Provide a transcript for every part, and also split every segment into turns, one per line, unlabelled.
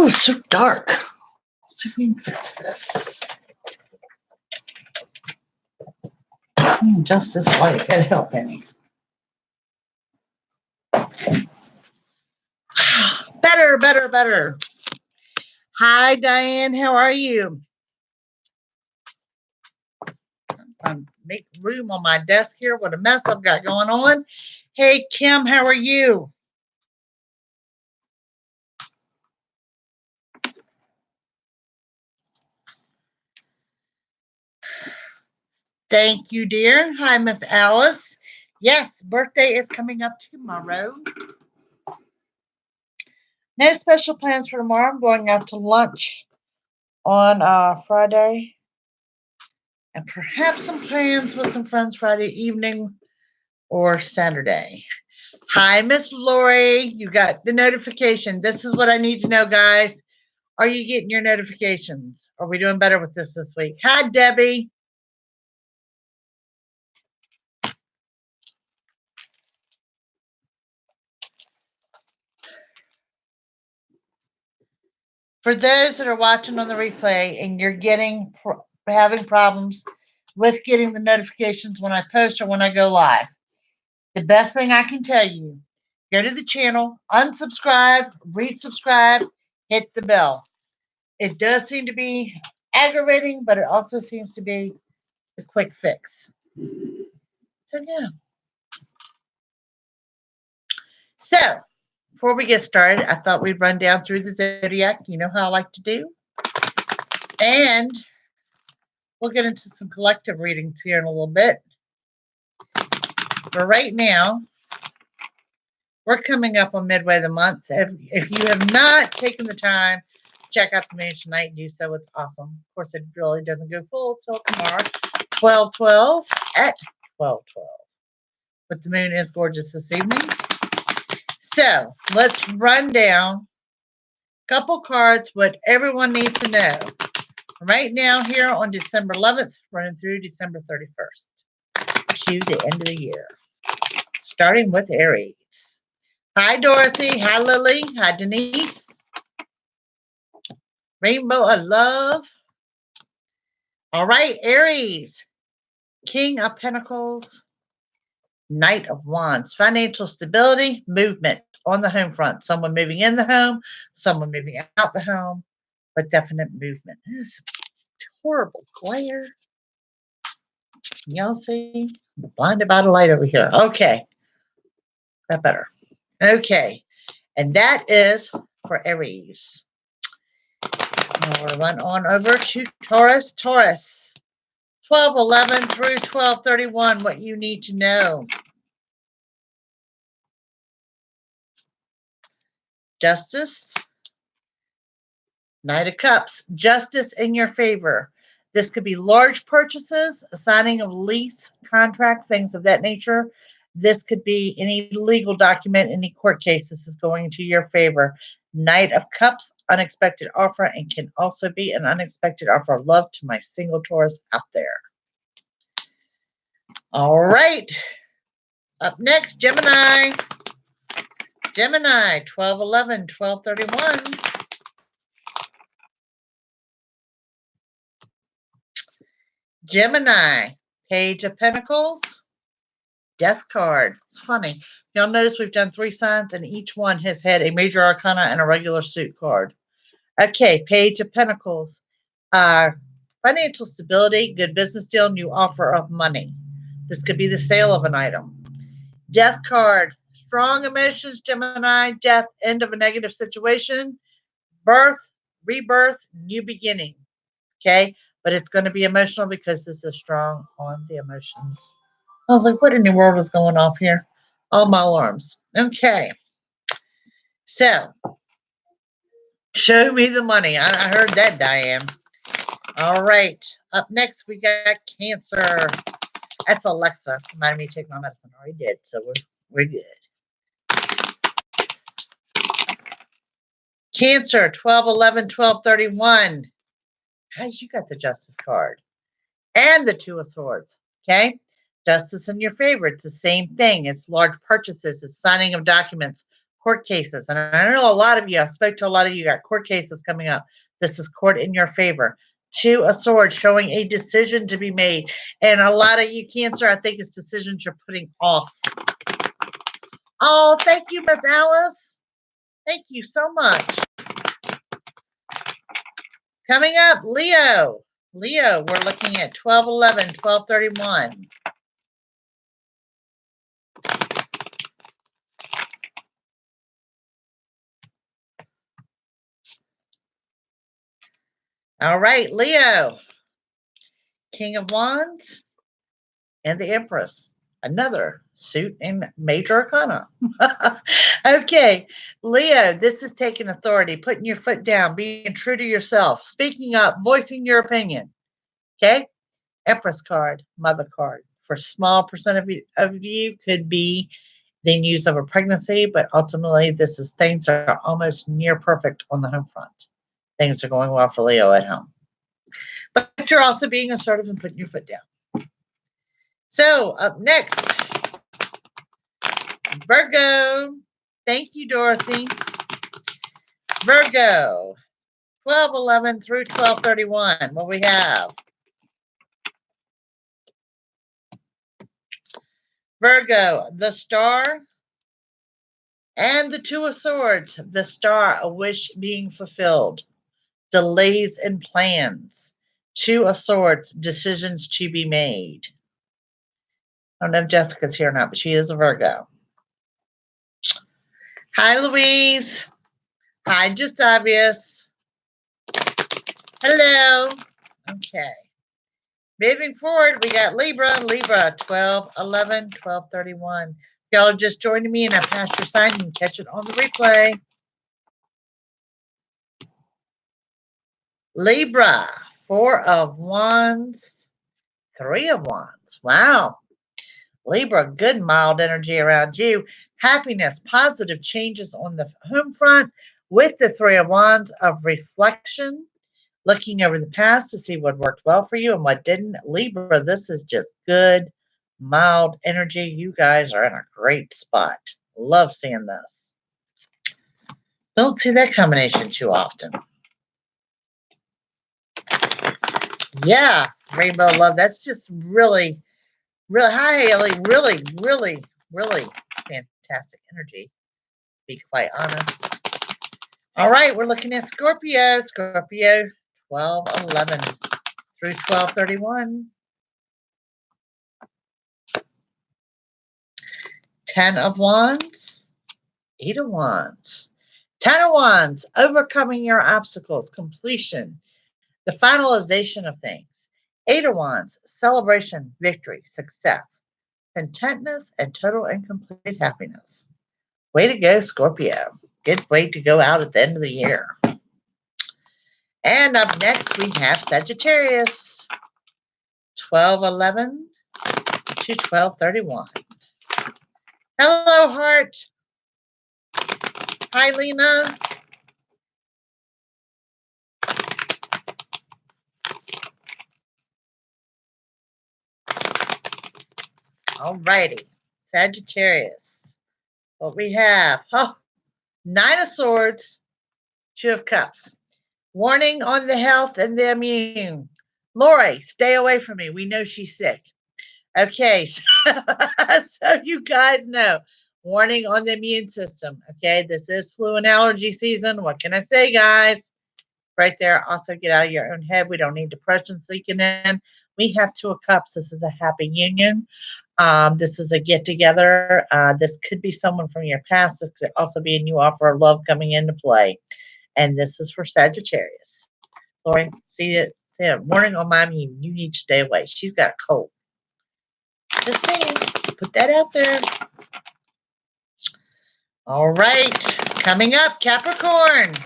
Oh, it's so dark. Let's see if we can fix this. Just this light can help any. Better, better, better. Hi, Diane. How are you? I'm making room on my desk here. What a mess I've got going on. Hey, Kim, how are you? Thank you, dear. Hi, Miss Alice. Yes, birthday is coming up tomorrow. No special plans for tomorrow. I'm going out to lunch on Friday. And perhaps some plans with some friends Friday evening or Saturday. Hi, Miss Lori. You got the notification. This is what I need to know, guys. Are you getting your notifications? Are we doing better with this week? Hi, Debbie. For those that are watching on the replay and you're having problems with getting the notifications when I post or when I go live, the best thing I can tell you, go to the channel, unsubscribe, resubscribe, hit the bell. It does seem to be aggravating, but it also seems to be the quick fix. So, yeah. So, before we get started, I thought we'd run down through the zodiac. You know how I like to do. And we'll get into some collective readings here in a little bit. But right now, we're coming up on midway of the month. If you have not taken the time to check out the moon tonight, do so. It's awesome. Of course, it really doesn't go full till tomorrow, 12/12 at 12/12. But the moon is gorgeous this evening. So let's run down a couple cards, what everyone needs to know. Right now, here on December 11th, running through December 31st to the end of the year. Starting with Aries. Hi, Dorothy. Hi, Lily. Hi, Denise. Rainbow of Love. All right, Aries. King of Pentacles. Knight of Wands. Financial stability, movement on the home front. Someone moving in the home, someone moving out the home, but definite movement. This is horrible glare. Y'all see? I'm blinded by the light over here. Okay. That better. Okay. And that is for Aries. Now we'll run on over to Taurus. Taurus. 12/11 through 12/31. What you need to know. Justice. Knight of Cups. Justice in your favor. This could be large purchases, signing of lease, contract, things of that nature. This could be any legal document, any court case. This is going to your favor. Knight of Cups, unexpected offer, and can also be an unexpected offer of love to my single Taurus out there. All right. Up next, Gemini. Gemini, 12/11, 12/31. Gemini, Page of Pentacles, Death card. It's funny. You'll notice we've done 3 signs, and each one has had a major arcana and a regular suit card. Okay, Page of Pentacles. Financial stability, good business deal, new offer of money. This could be the sale of an item. Death card. Strong emotions, Gemini. Death, end of a negative situation. Birth, rebirth, new beginning. Okay, but it's going to be emotional because this is strong on the emotions. I was like, what in the world is going off here? All my alarms. Okay. So, show me the money. I heard that, Diane. All right. Up next, we got Cancer. That's Alexa. Reminded me to take my medicine. I already did, so we're good. Cancer, 12/11, 12/31. Guys, you got the Justice card. And the Two of Swords. Okay? Justice in your favor. It's the same thing. It's large purchases. It's signing of documents, court cases. And I know a lot of you, I've spoke to a lot of you, got court cases coming up. This is court in your favor. Two of Swords, showing a decision to be made. And a lot of you, Cancer, I think it's decisions you're putting off. Oh, thank you, Miss Alice. Thank you so much. Coming up, Leo. Leo, we're looking at 12/11, 12/31. All right, Leo. King of Wands and the Empress. Another suit in Major Arcana. Okay, Leo, this is taking authority, putting your foot down, being true to yourself, speaking up, voicing your opinion. Okay, Empress card, Mother card. For small percent of you could be the news of a pregnancy, but ultimately this is things are almost near perfect on the home front. Things are going well for Leo at home. But you're also being assertive and putting your foot down. So up next, Virgo. Thank you, Dorothy. Virgo, 12/11 through 12/31. What we have? Virgo, the Star and the Two of Swords. The Star, a wish being fulfilled. Delays in plans. Two of Swords, decisions to be made. I don't know if Jessica's here or not, but she is a Virgo. Hi, Louise. Hi, Just Obvious. Hello. Okay. Moving forward, we got Libra. Libra, 12/11, 12/31. Y'all are just joining me and I passed your sign. You can catch it on the replay. Libra, 4 of Wands, 3 of Wands. Wow. Libra, good mild energy around you. Happiness, positive changes on the home front with the 3 of Wands of reflection, looking over the past to see what worked well for you and what didn't. Libra, this is just good, mild energy. You guys are in a great spot. Love seeing this. Don't see that combination too often. Yeah, Rainbow Love. That's just really, really, hi, Haley. Really, really, really fantastic energy, to be quite honest. All right, we're looking at Scorpio. Scorpio, 12/11 through 12/31. 10 of Wands, 8 of Wands. 10 of Wands, overcoming your obstacles, completion, the finalization of things. 8 of Wands, celebration, victory, success, contentness, and total and complete happiness. Way to go, Scorpio. Good way to go out at the end of the year. And up next, we have Sagittarius, 12/11 to 12/31. Hello, Heart. Hi, Lena. All righty. Sagittarius. What we have? Oh, 9 of Swords, 2 of Cups. Warning on the health and the immune. Lori, stay away from me. We know she's sick. Okay, so you guys know. Warning on the immune system. Okay, this is flu and allergy season. What can I say, guys? Right there. Also, get out of your own head. We don't need depression seeking in. We have 2 of Cups. This is a happy union. This is a get together. This could be someone from your past. This could also be a new offer of love coming into play. And this is for Sagittarius. Lori, see it. Warning on my immune. You need to stay away. She's got a cold. Just saying. Put that out there. All right. Coming up, Capricorn.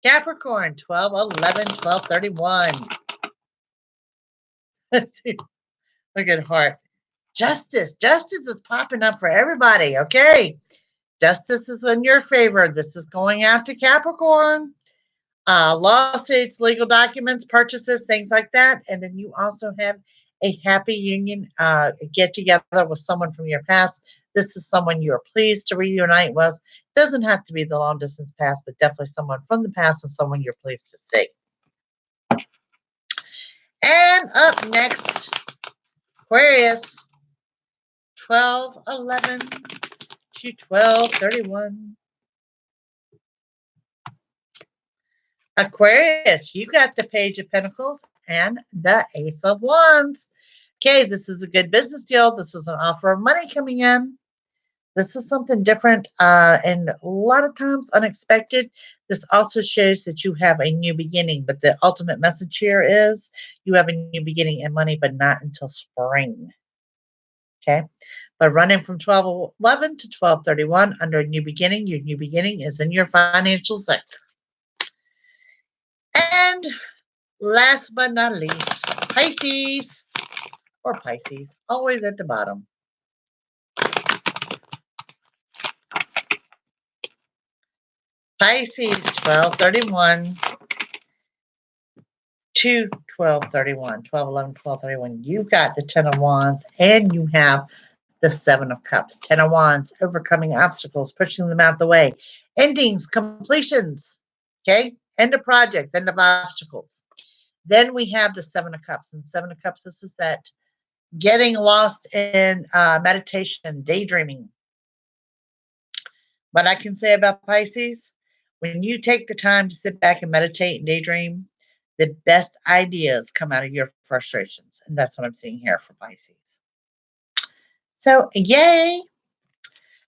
Capricorn, 12/11, 12/31. Look at Heart. Justice. Justice is popping up for everybody. Okay. Justice is in your favor. This is going out to Capricorn. Lawsuits, legal documents, purchases, things like that. And then you also have a happy union, get together with someone from your past. This is someone you're pleased to reunite with. Doesn't have to be the long distance past, but definitely someone from the past and someone you're pleased to see. And up next, Aquarius, 12/11 to 12/31. Aquarius, you got the Page of Pentacles and the Ace of Wands. Okay, this is a good business deal. This is an offer of money coming in. This is something different and a lot of times unexpected. This also shows that you have a new beginning, but the ultimate message here is you have a new beginning in money, but not until spring. Okay, but running from 12/11 to 12/31 under a new beginning, your new beginning is in your financial sector. And last but not least, Pisces or Pisces, always at the bottom. Pisces, 12/31 to 12/31, 12/11, 12/31. You got the Ten of Wands and you have the Seven of Cups. Ten of Wands, overcoming obstacles, pushing them out the way, endings, completions, okay? End of projects, end of obstacles. Then we have the Seven of Cups. And Seven of Cups, this is that getting lost in meditation, daydreaming. What I can say about Pisces, when you take the time to sit back and meditate and daydream, the best ideas come out of your frustrations. And that's what I'm seeing here for Pisces. So, yay.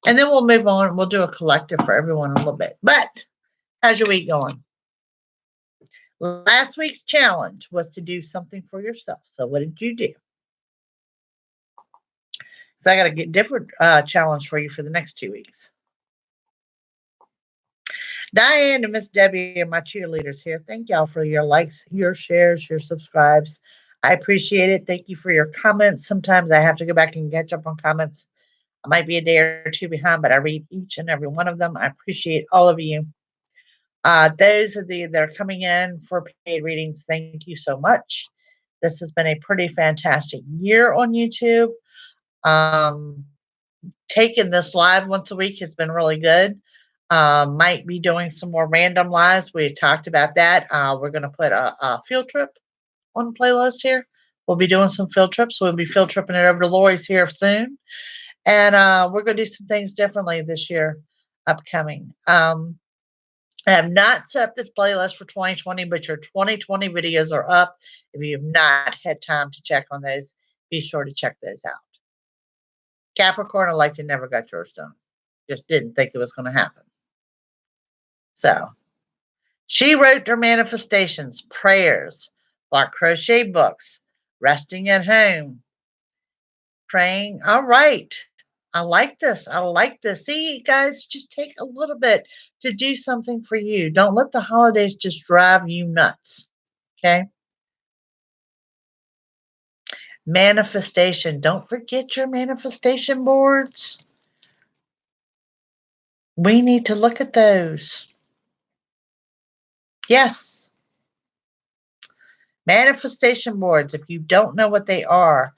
And then we'll move on and we'll do a collective for everyone in a little bit. But how's your week going? Last week's challenge was to do something for yourself. So, what did you do? So, I got a different challenge for you for the next 2 weeks. Diane and Miss Debbie are my cheerleaders here. Thank y'all for your likes, your shares, your subscribes. I appreciate it. Thank you for your comments. Sometimes I have to go back and catch up on comments. I might be a day or two behind, but I read each and every one of them. I appreciate all of you. Those of you that are coming in for paid readings, thank you so much. This has been a pretty fantastic year on YouTube. Taking this live once a week has been really good. Might be doing some more random lives. We talked about that. We're going to put a field trip on the playlist here. We'll be doing some field trips. We'll be field tripping it over to Lori's here soon. And we're going to do some things differently this year upcoming. I have not set up this playlist for 2020, but your 2020 videos are up. If you have not had time to check on those, be sure to check those out. Capricorn, like you never got yours done. Just didn't think it was going to happen. So she wrote her manifestations, prayers, bought crochet books, resting at home, praying. All right. I like this. I like this. See, guys, just take a little bit to do something for you. Don't let the holidays just drive you nuts. Okay. Manifestation. Don't forget your manifestation boards. We need to look at those. Yes. Manifestation boards. If you don't know what they are,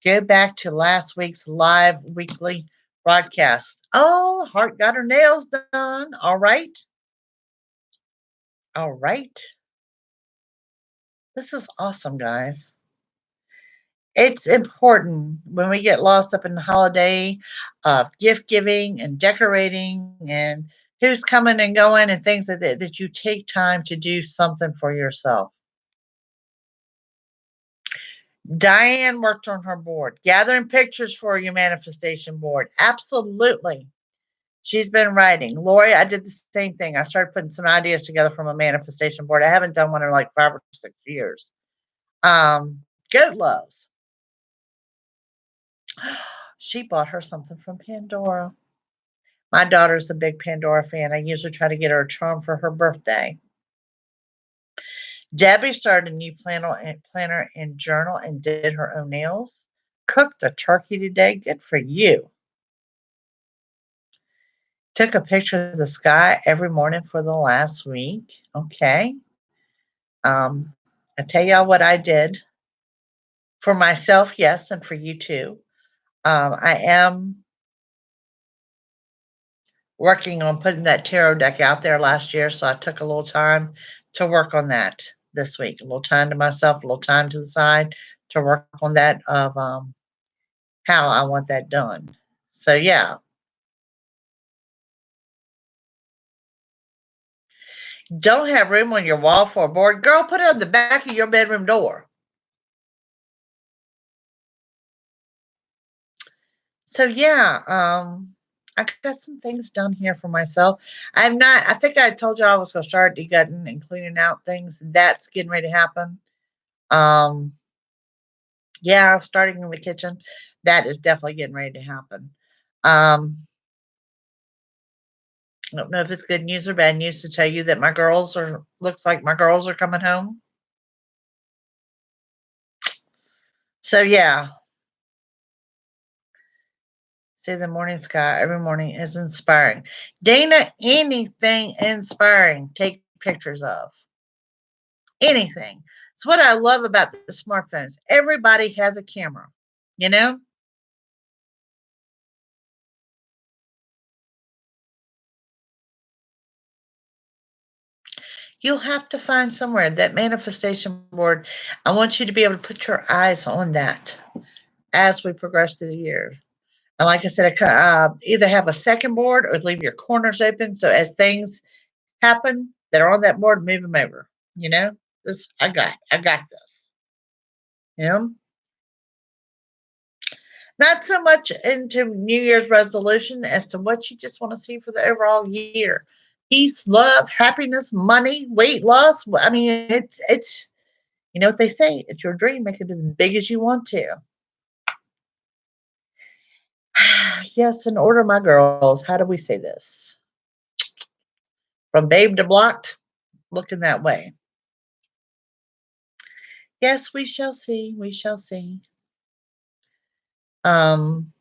go back to last week's live weekly broadcast. Oh, Heart got her nails done. All right. All right. This is awesome, guys. It's important when we get lost up in the holiday of gift giving and decorating and who's coming and going and things like that, that you take time to do something for yourself. Diane worked on her board, gathering pictures for your manifestation board. Absolutely. She's been writing. Lori, I did the same thing. I started putting some ideas together from a manifestation board. I haven't done one in like 5 or 6 years. Goat loves. She bought her something from Pandora. My daughter's a big Pandora fan. I usually try to get her a charm for her birthday. Debbie started a new planner and journal and did her own nails. Cooked a turkey today. Good for you. Took a picture of the sky every morning for the last week. Okay. I tell y'all what I did for myself, yes, and for you too. I am working on putting that tarot deck out there last year, so I took a little time to work on that this week. A little time to myself, a little time to the side to work on that of how I want that done. So yeah, don't have room on your wall for a board, girl. Put it on the back of your bedroom door. So yeah, I got some things done here for myself. I'm not. I think I told you I was going to start degutting and cleaning out things. That's getting ready to happen. Um, yeah, starting in the kitchen. That is definitely getting ready to happen. Um, I don't know if it's good news or bad news to tell you that my girls are. Looks like my girls are coming home. So yeah, see the morning sky every morning is inspiring. Dana, anything inspiring, take pictures of. Anything. It's what I love about the smartphones. Everybody has a camera, you know? You'll have to find somewhere that manifestation board. I want you to be able to put your eyes on that as we progress through the year. And like I said, either have a second board or leave your corners open. So as things happen that are on that board, move them over. You know, this I got this. You know, not so much into New Year's resolution as to what you just want to see for the overall year. Peace, love, happiness, money, weight loss. I mean, it's you know what they say. It's your dream. Make it as big as you want to. Yes, in order, my girls. How do we say this? From babe to blocked, looking that way. Yes, we shall see. We shall see. Um,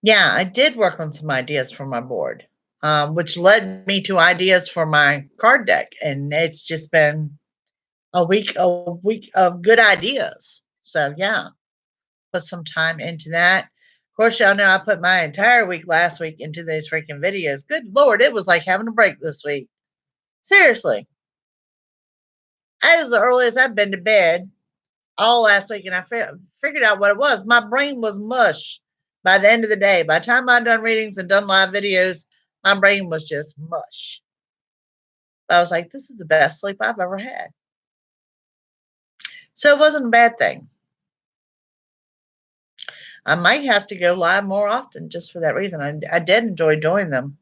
yeah, I did work on some ideas for my board, which led me to ideas for my card deck, and it's just been a week of good ideas. So yeah, put some time into that. Of course, y'all know I put my entire week last week into those freaking videos. Good Lord, it was like having a break this week. Seriously, I was the earliest I've been to bed all last week, and I figured out what it was. My brain was mush by the end of the day. By the time I'd done readings and done live videos, my brain was just mush. I was like, this is the best sleep I've ever had. So it wasn't a bad thing. I might have to go live more often just for that reason. I did enjoy doing them.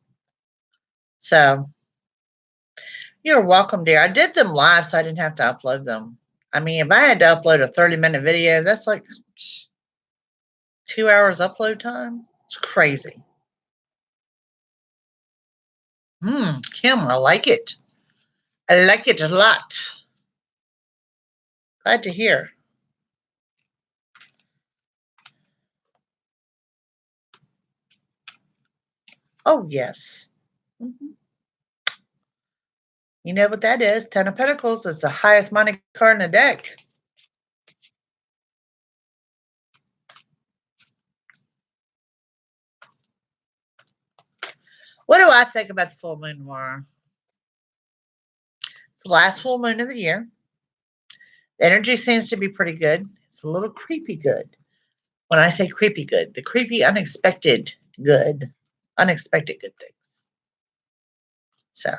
So you're welcome, dear. I did them live so I didn't have to upload them. I mean, if I had to upload a 30-minute video, that's like 2 hours upload time. It's crazy. Kim, I like it. I like it a lot. Glad to hear. Oh, yes. Mhm. You know what that is? Ten of Pentacles. It's the highest money card in the deck. What do I think about the full moon tomorrow? It's the last full moon of the year. The energy seems to be pretty good. It's a little creepy good. When I say creepy good, the creepy, unexpected good. Unexpected good things. So,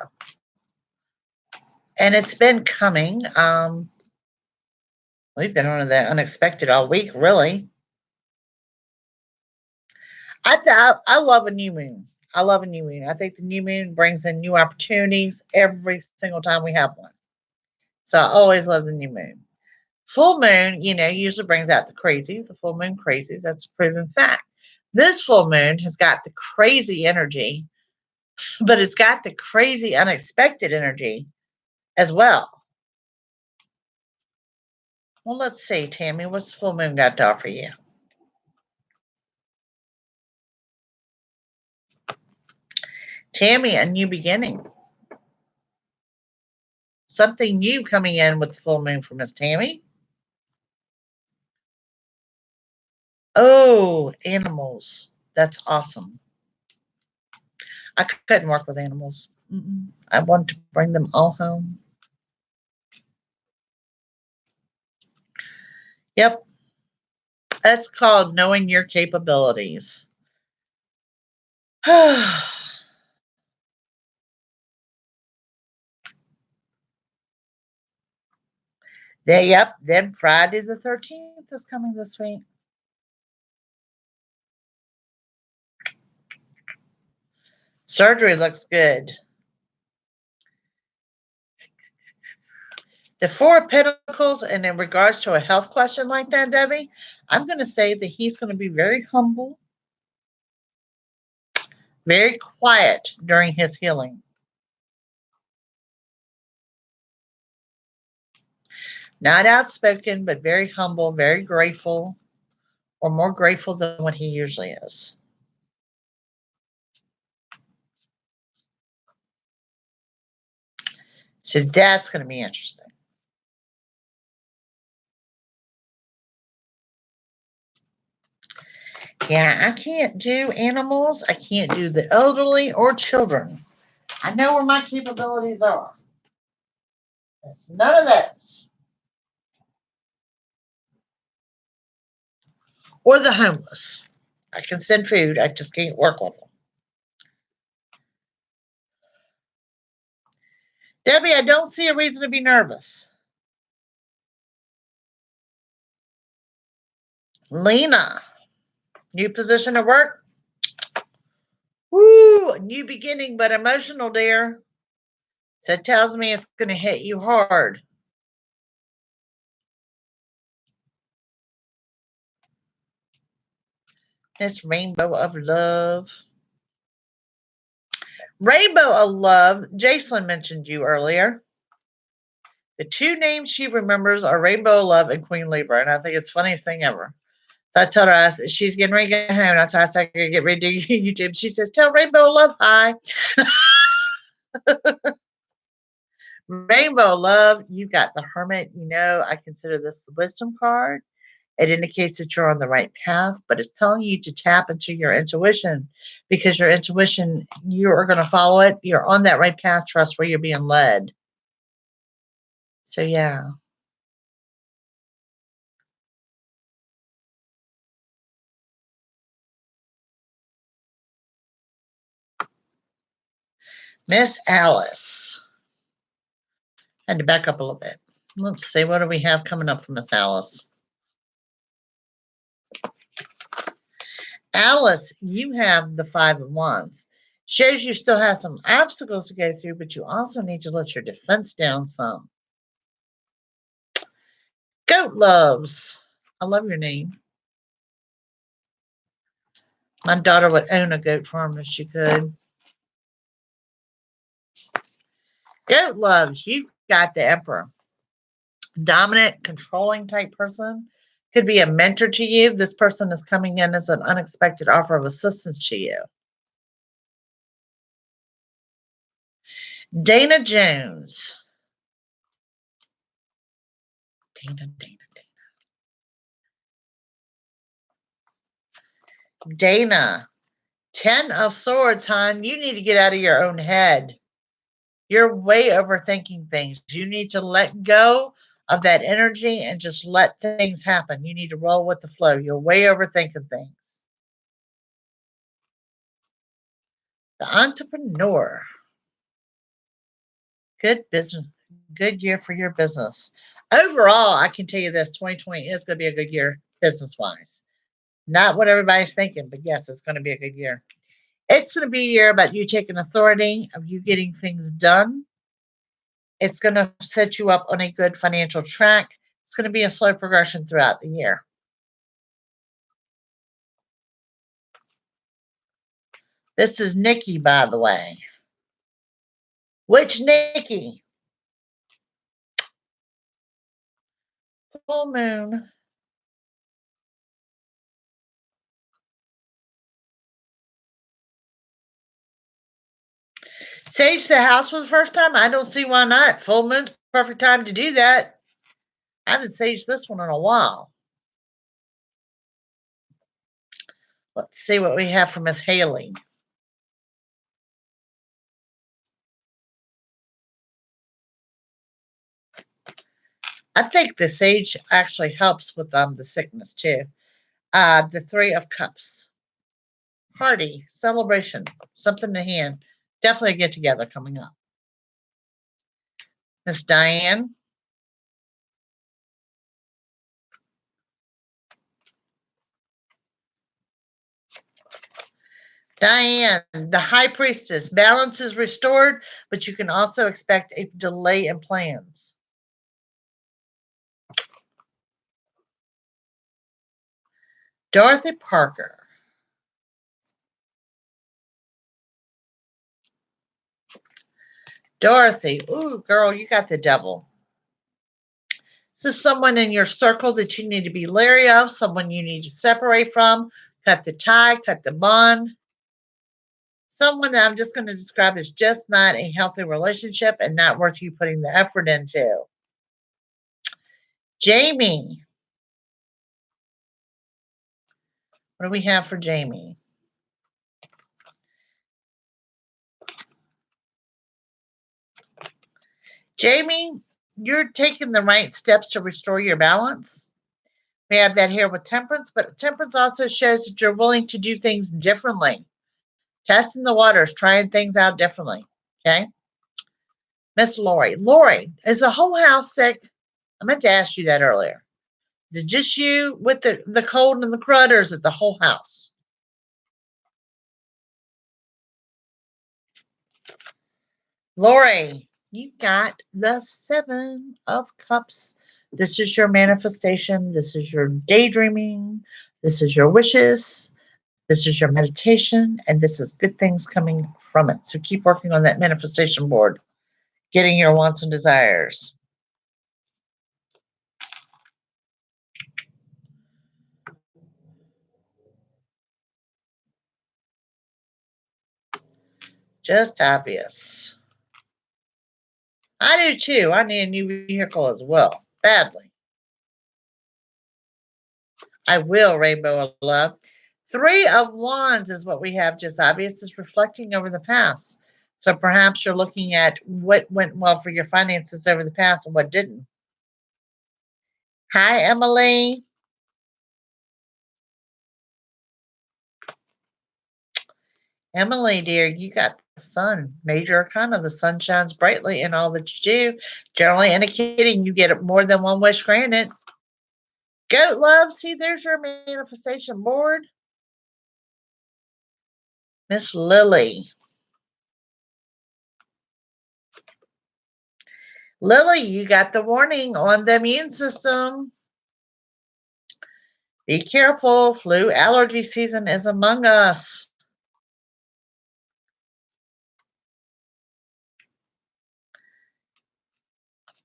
and it's been coming. We've been on the unexpected all week, really. I love a new moon. I love a new moon. I think the new moon brings in new opportunities every single time we have one. So I always love the new moon. Full moon, usually brings out the crazies, the full moon crazies. That's a proven fact. This full moon has got the crazy energy, but it's got the crazy unexpected energy as well. Well, let's see, Tammy, what's the full moon got to offer you? Tammy, a new beginning. Something new coming in with the full moon for Miss Tammy. Oh, animals. That's awesome. I couldn't work with animals. I want to bring them all home. Yep. That's called knowing your capabilities. Yep. Then Friday the 13th is coming this week. Surgery looks good. The Four of Pentacles, and in regards to a health question like that, Debbie, I'm going to say that he's going to be very humble, very quiet during his healing. Not outspoken, but very humble, very grateful, or more grateful than what he usually is. So that's going to be interesting. Yeah, I can't do animals. I can't do the elderly or children. I know where my capabilities are. It's none of those. Or the homeless. I can send food. I just can't work with them. Debbie, I don't see a reason to be nervous. Lena, new position of work. Woo, new beginning, but emotional, dear. So it tells me it's going to hit you hard. This rainbow of love. Rainbow of love. Jason mentioned you earlier. The two names she remembers are Rainbow of Love and Queen Libra, and I think it's the funniest thing ever. So I told her, she's getting ready to get home. That's why I said I could get ready to do YouTube. She says, tell Rainbow of Love hi. Rainbow of Love, you got the Hermit. You know, I consider this the wisdom card. It indicates that you're on the right path, but it's telling you to tap into your intuition because your intuition, you are going to follow it. You're on that right path. Trust where you're being led. So, yeah. Miss Alice. I had to back up a little bit. Let's see, what do we have coming up for Miss Alice? Alice, you have the Five of Wands. Shows you still have some obstacles to go through, but you also need to let your defense down some. Goat Loves. I love your name. My daughter would own a goat farm if she could. Goat Loves, you got the Emperor. Dominant, controlling type person. Could be a mentor to you. This person is coming in as an unexpected offer of assistance to you. Dana Jones. Dana. 10 of Swords, hon. You need to get out of your own head. You're way overthinking things. You need to let go of that energy and just let things happen. You need to roll with the flow. You're way overthinking things. The Entrepreneur. Good business. Good year for your business. Overall, I can tell you this 2020 is going to be a good year business wise. Not what everybody's thinking, but yes, it's going to be a good year. It's going to be a year about you taking authority, of you getting things done. It's going to set you up on a good financial track. It's going to be a slow progression throughout the year. This is Nikki, by the way. Which Nikki? Full moon. Sage the house for the first time? I don't see why not. Full moon's perfect time to do that. I haven't saged this one in a while. Let's see what we have for Miss Haley. I think the sage actually helps with the sickness too. The Three of Cups. Party, celebration, something to hand. Definitely a get together coming up. Miss Diane. Diane, the High Priestess. Balance is restored, but you can also expect a delay in plans. Dorothy Parker. Dorothy, ooh, girl, you got the devil. This is someone in your circle that you need to be leery of, someone you need to separate from, cut the tie, cut the bond. Someone that I'm just going to describe as just not a healthy relationship and not worth you putting the effort into. Jamie. What do we have for Jamie? Jamie, you're taking the right steps to restore your balance. We have that here with temperance, but temperance also shows that you're willing to do things differently. Testing the waters, trying things out differently. Okay. Miss Lori. Lori, is the whole house sick? I meant to ask you that earlier. Is it just you with the cold and the crud, or is it the whole house? Lori, you got the Seven of Cups. This is your manifestation. This is your daydreaming. This is your wishes. This is your meditation. And this is good things coming from it. So keep working on that manifestation board, getting your wants and desires. Just obvious. I do too. I need a new vehicle as well, badly. I will, Rainbow of Love. Three of Wands is what we have, just obvious, is reflecting over the past. So perhaps you're looking at what went well for your finances over the past and what didn't. Hi, Emily. Emily, dear, you got the sun. Major arcana. The sun shines brightly in all that you do, generally indicating you get more than one wish granted. Goat love, see, there's your manifestation board. Miss Lily. Lily, you got the warning on the immune system. Be careful, flu allergy season is among us.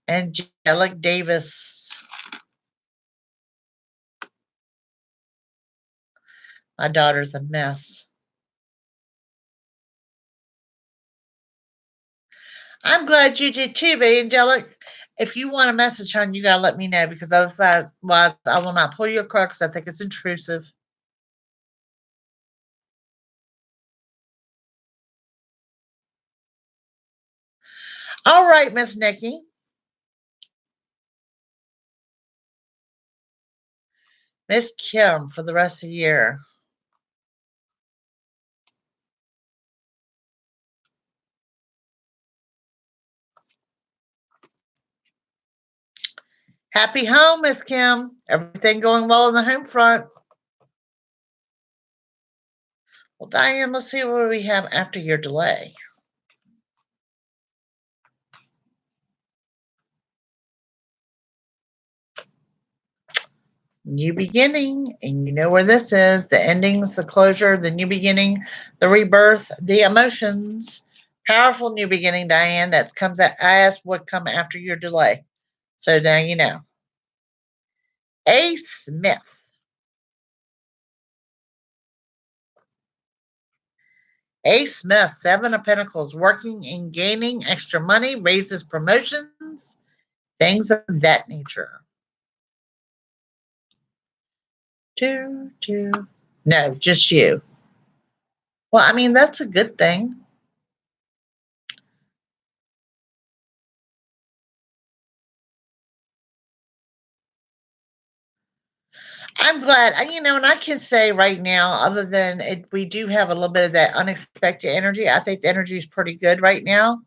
Angelic Davis. My daughter's a mess. I'm glad you did too, but Angelic, if you want a message, hon, you gotta let me know because otherwise I will not pull your card because I think it's intrusive. All right, Miss Nikki. Miss Kim for the rest of the year. Happy home, Miss Kim. Everything going well on the home front. Well, Diane, let's see what we have after your delay. New beginning, and you know where this is: the endings, the closure, the new beginning, the rebirth, the emotions. Powerful new beginning, Diane. That comes at I asked what come after your delay. So now you know. A. Smith. A. Smith, Seven of Pentacles, working and gaining extra money, raises promotions, things of that nature. Two. No, just you. Well, I mean, that's a good thing. I'm glad. And I can say right now, other than it, we do have a little bit of that unexpected energy. I think the energy is pretty good right now.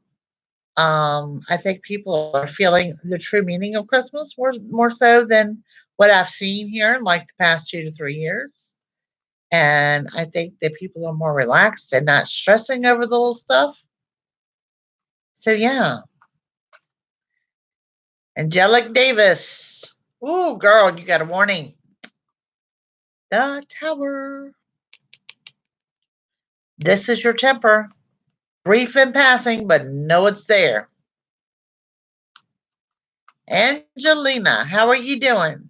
I think people are feeling the true meaning of Christmas more so than what I've seen here in like the past 2 to 3 years. And I think that people are more relaxed and not stressing over the little stuff. So yeah, Angelic Davis. Ooh, girl, you got a warning. The Tower. This is your temper. Brief in passing, but know it's there. Angelina, how are you doing?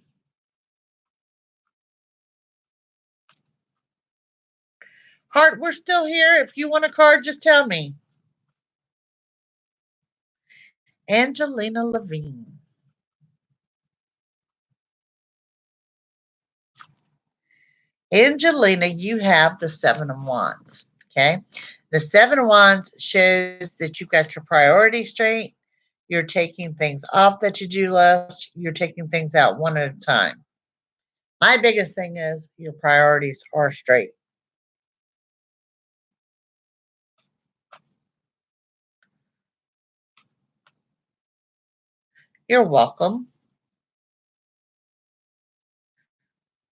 Heart, we're still here. If you want a card, just tell me. Angelina Levine. Angelina, you have the Seven of Wands. Okay. The Seven of Wands shows that you've got your priorities straight. You're taking things off the to do list. You're taking things out one at a time. My biggest thing is your priorities are straight. You're welcome.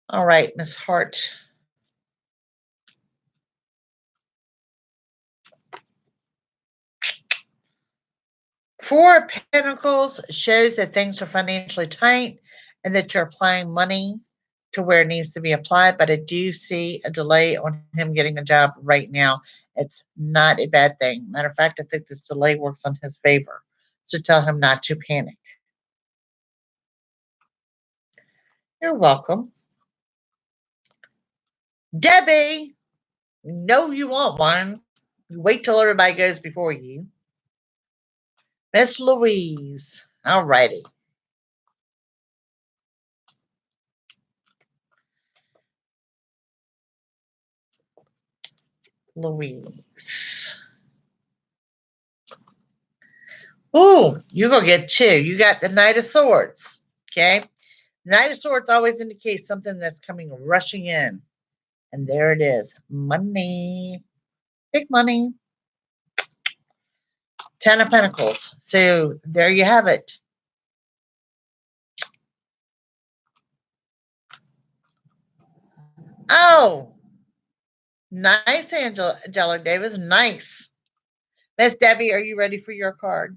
All right, Miss Hart. Four of Pentacles shows that things are financially tight and that you're applying money to where it needs to be applied, but I do see a delay on him getting a job right now. It's not a bad thing. Matter of fact, I think this delay works on his favor. So tell him not to panic. You're welcome. Debbie, no, you want one. You wait till everybody goes before you. Miss Louise. All righty. Louise. Ooh, you're going to get two. You got the Knight of Swords. Okay. Knight of Swords always indicates something that's coming rushing in. And there it is. Money. Big money. Ten of Pentacles. So there you have it. Oh, nice, Angela Davis. Nice. Miss Debbie, are you ready for your card?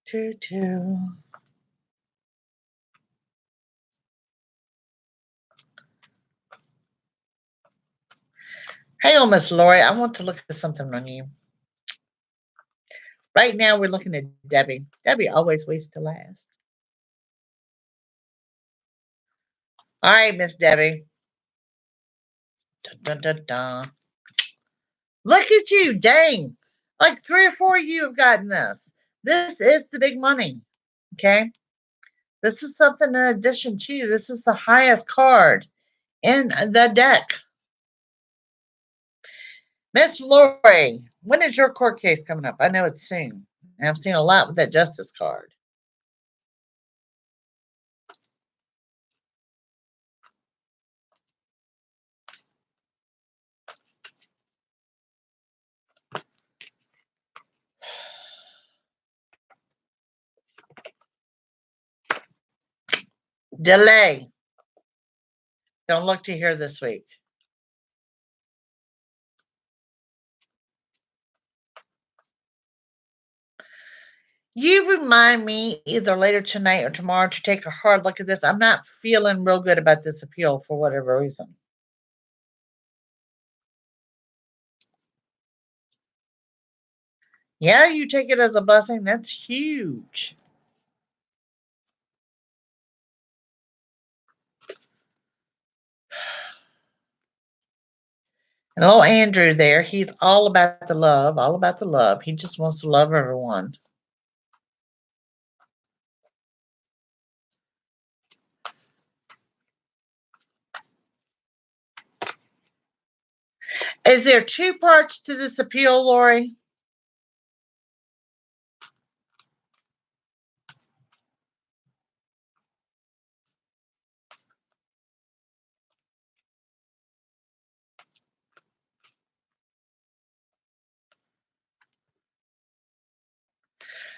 Two. Hey, Miss Lori, I want to look at something on you. Right now, we're looking at Debbie. Debbie always waits to last. All right, Miss Debbie. Dun, dun, dun, dun. Look at you, dang. Like 3 or 4 of you have gotten this. This is the big money. Okay. This is something in addition to, this is the highest card in the deck. Miss Lori, when is your court case coming up? I know it's soon. And I've seen a lot with that justice card. Delay. Don't look to hear this week. You remind me either later tonight or tomorrow to take a hard look at this. I'm not feeling real good about this appeal for whatever reason. Yeah, you take it as a blessing. That's huge. And little Andrew there, he's all about the love, all about the love. He just wants to love everyone. Is there two parts to this appeal, Lori?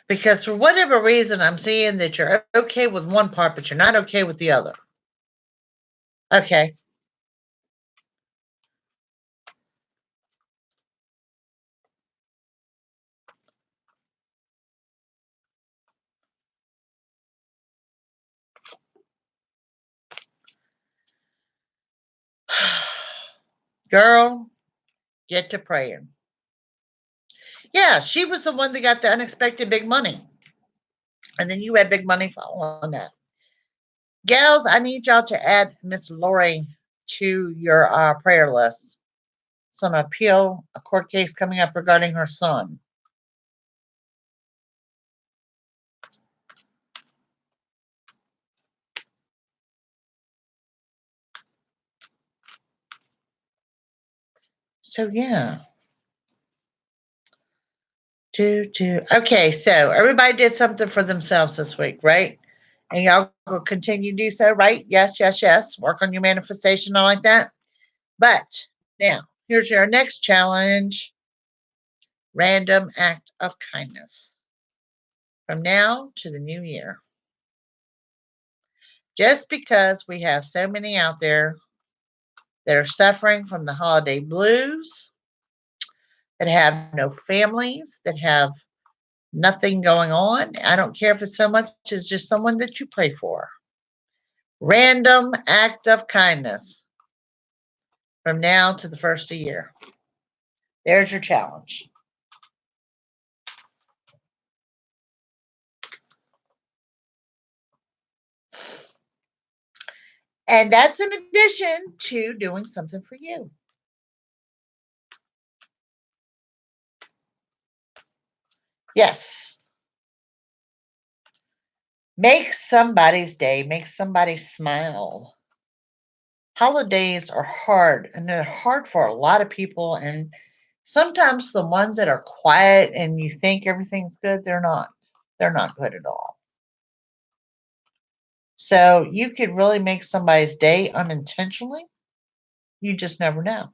Because for whatever reason, I'm seeing that you're okay with one part, but you're not okay with the other. Okay. Girl, get to praying. Yeah, she was the one that got the unexpected big money. And then you had big money following that. Gals, I need y'all to add Miss Lori to your prayer list. It's an appeal, a court case coming up regarding her son. So yeah. Okay, so everybody did something for themselves this week, right? And y'all will continue to do so, right? Yes, yes, yes. Work on your manifestation, all like that. But now, here's your next challenge: random act of kindness. From now to the new year. Just because we have so many out there that are suffering from the holiday blues, that have no families, that have nothing going on. I don't care if it's so much as just someone that you pray for. Random act of kindness from now to the first of the year. There's your challenge. And that's in addition to doing something for you. Yes. Make somebody's day, make somebody smile. Holidays are hard, and they're hard for a lot of people. And sometimes the ones that are quiet and you think everything's good, they're not. They're not good at all. So you could really make somebody's day unintentionally. You just never know.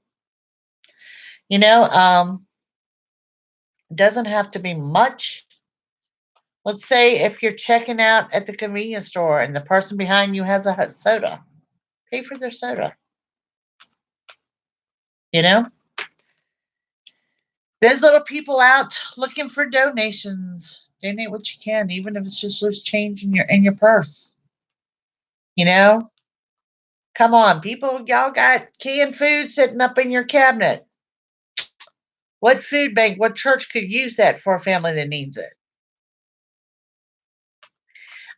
You know, it doesn't have to be much. Let's say if you're checking out at the convenience store and the person behind you has a soda, pay for their soda. You know, there's little people out looking for donations. Donate what you can, even if it's just loose change in your purse. You know, come on, people, y'all got canned food sitting up in your cabinet. What food bank, what church could use that for a family that needs it?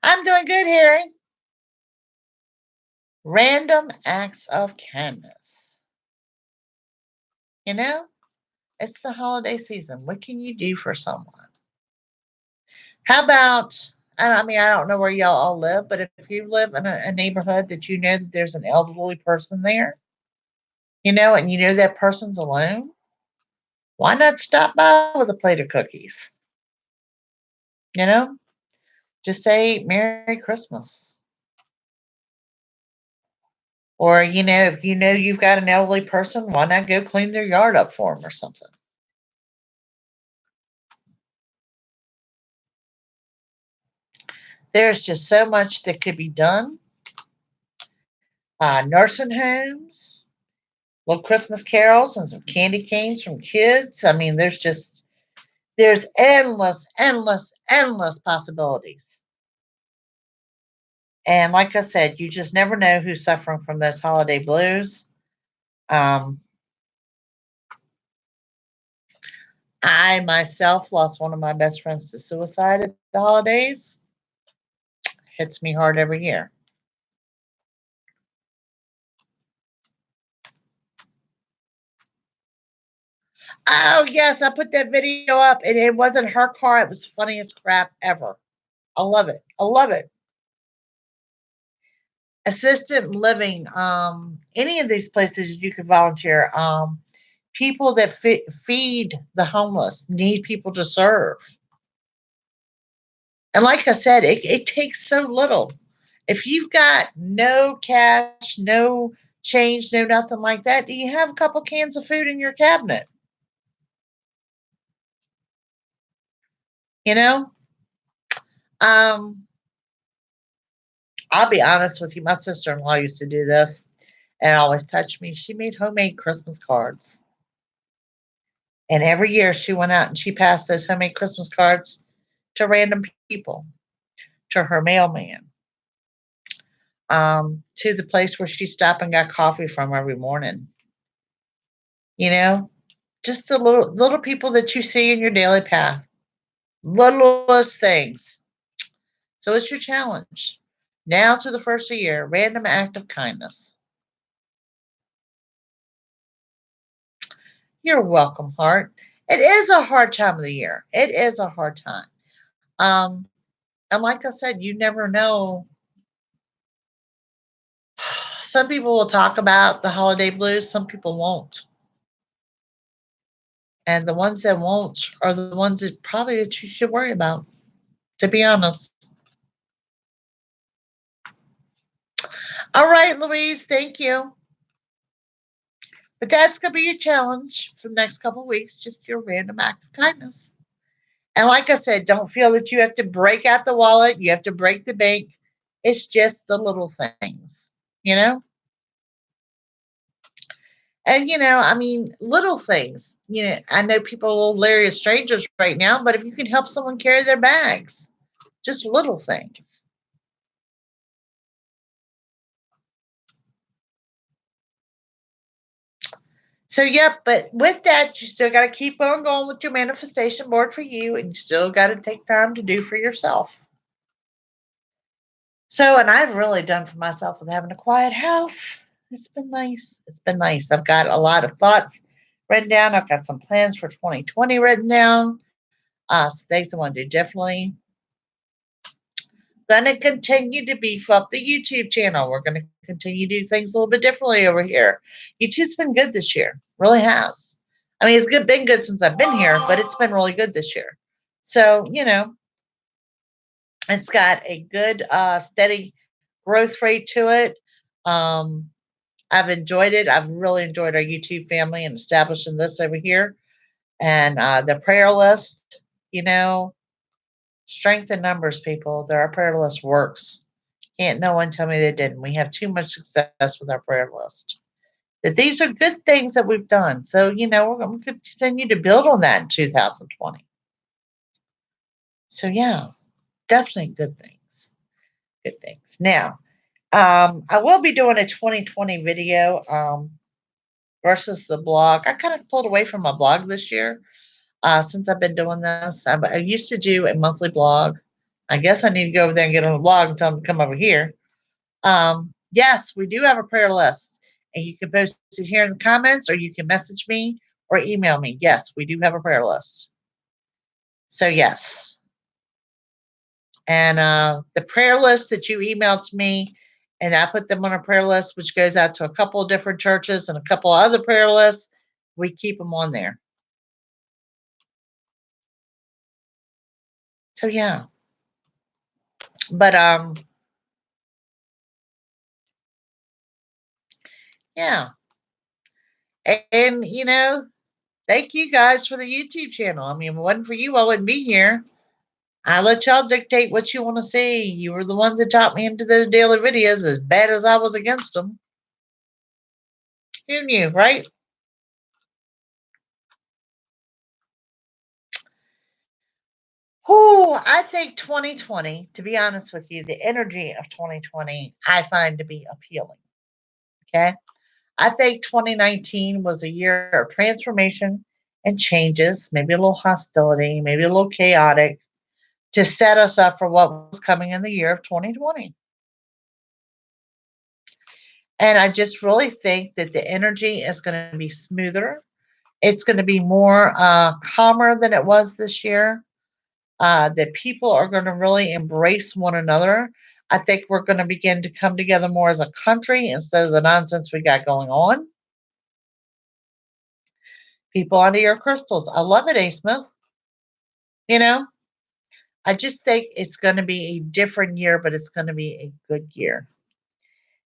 I'm doing good, Harry. Random acts of kindness. You know, it's the holiday season. What can you do for someone? How about, I mean, I don't know where y'all all live, but if you live in a neighborhood that you know that there's an elderly person there, you know, and you know that person's alone, why not stop by with a plate of cookies? You know, just say Merry Christmas. Or, you know, if you know you've got an elderly person, why not go clean their yard up for them or something? There's just so much that could be done. Nursing homes, little Christmas carols, and some candy canes from kids. I mean, there's endless, endless, endless possibilities. And like I said, you just never know who's suffering from those holiday blues. Um, I myself lost one of my best friends to suicide at the holidays. Hits me hard every year. Oh yes, I put that video up, and it wasn't her car. It was funniest crap ever. I love it. I love it. Assisted living. Any of these places you could volunteer. People that feed the homeless need people to serve. And like I said, it takes so little. If you've got no cash, no change, no nothing like that, do you have a couple cans of food in your cabinet? You know? Um, I'll be honest with you, my sister in law used to do this and it always touched me. She made homemade Christmas cards. And every year she went out and she passed those homemade Christmas cards to random people, to her mailman, to the place where she stopped and got coffee from every morning. You know, just the little people that you see in your daily path, littlest things. So it's your challenge. Now to the first of the year, random act of kindness. You're welcome, heart. It is a hard time of the year. It is a hard time. Um, and like I said, you never know. Some people will talk about the holiday blues, some people won't. And the ones that won't are the ones that probably that you should worry about, to be honest. All right, Louise, thank you. But that's going to be your challenge for the next couple of weeks, just your random act of kindness. And like I said, don't feel that you have to break out the wallet, you have to break the bank. It's just the little things, you know? And, I mean, little things. I know people are a little leery of strangers right now, but if you can help someone carry their bags, just little things. So, yep, but with that, you still got to keep on going with your manifestation board for you, and you still got to take time to do for yourself. So, and I've really done for myself with having a quiet house. It's been nice. It's been nice. I've got a lot of thoughts written down. I've got some plans for 2020 written down. Some things I want to do differently. Going to continue to beef up the YouTube channel. We're going to continue to do things a little bit differently over here. YouTube's been good this year. Really has. I mean, been good since I've been here, but it's been really good this year. So, it's got a good, steady growth rate to it. Um, I've enjoyed it. I've really enjoyed our YouTube family and establishing this over here. And the prayer list, strength in numbers, people. Our prayer list works. Can't no one tell me they didn't. We have too much success with our prayer list. That these are good things that we've done. So, we're going to continue to build on that in 2020. So, yeah, definitely good things. Good things. Now, I will be doing a 2020 video versus the blog. I kind of pulled away from my blog this year since I've been doing this. I used to do a monthly blog. I guess I need to go over there and get on the blog and tell them to come over here. Yes, we do have a prayer list, and you can post it here in the comments, or you can message me or email me. Yes, we do have a prayer list. So, yes. And the prayer list that you emailed to me, and I put them on a prayer list, which goes out to a couple of different churches and a couple of other prayer lists. We keep them on there. So, yeah. But, yeah. And, thank you guys for the YouTube channel. I mean, if it wasn't for you, I wouldn't be here. I let y'all dictate what you want to see. You were the ones that taught me into the daily videos as bad as I was against them. Who knew, right? Oh, I think 2020, to be honest with you, the energy of 2020, I find to be appealing. Okay. I think 2019 was a year of transformation and changes, maybe a little hostility, maybe a little chaotic, to set us up for what was coming in the year of 2020. And I just really think that the energy is going to be smoother. It's going to be more calmer than it was this year. That people are going to really embrace one another. I think we're going to begin to come together more as a country instead of the nonsense we got going on. People under your crystals. I love it, A. Smith. You know, I just think it's going to be a different year, but it's going to be a good year.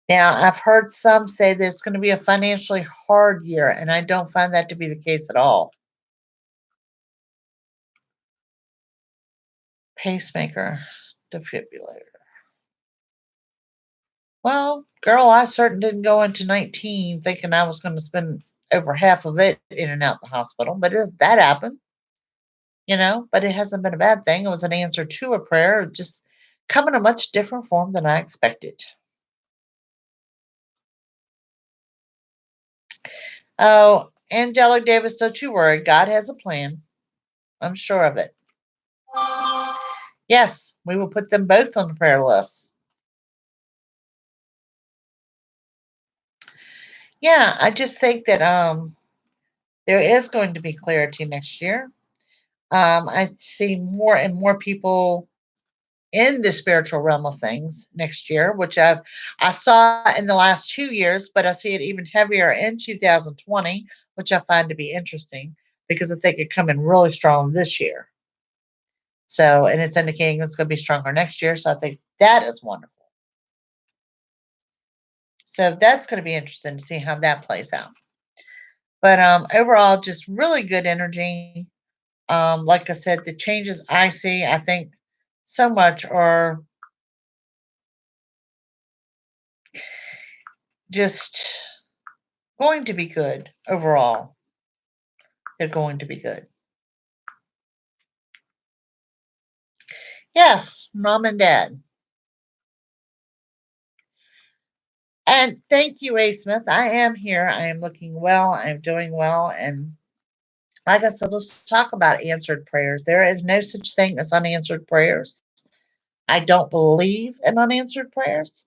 Now, I've heard some say that it's going to be a financially hard year, and I don't find that to be the case at all. Pacemaker, defibrillator. Well, girl, I certainly didn't go into 19 thinking I was going to spend over half of it in and out the hospital, but that happened, but it hasn't been a bad thing. It was an answer to a prayer, just come in a much different form than I expected. Oh, Angelic Davis, don't you worry. God has a plan. I'm sure of it. Yes, we will put them both on the prayer list. Yeah, I just think that there is going to be clarity next year. I see more and more people in the spiritual realm of things next year, which I saw in the last 2 years, but I see it even heavier in 2020, which I find to be interesting because I think it come in really strong this year. So, and it's indicating it's going to be stronger next year. So I think that is wonderful. So that's going to be interesting to see how that plays out. But overall, just really good energy. Like I said, the changes I see, I think so much are just going to be good overall. They're going to be good. Yes, mom and dad. And thank you, A. Smith. I am here. I am looking well. I am doing well. And like I said, let's talk about answered prayers. There is no such thing as unanswered prayers. I don't believe in unanswered prayers.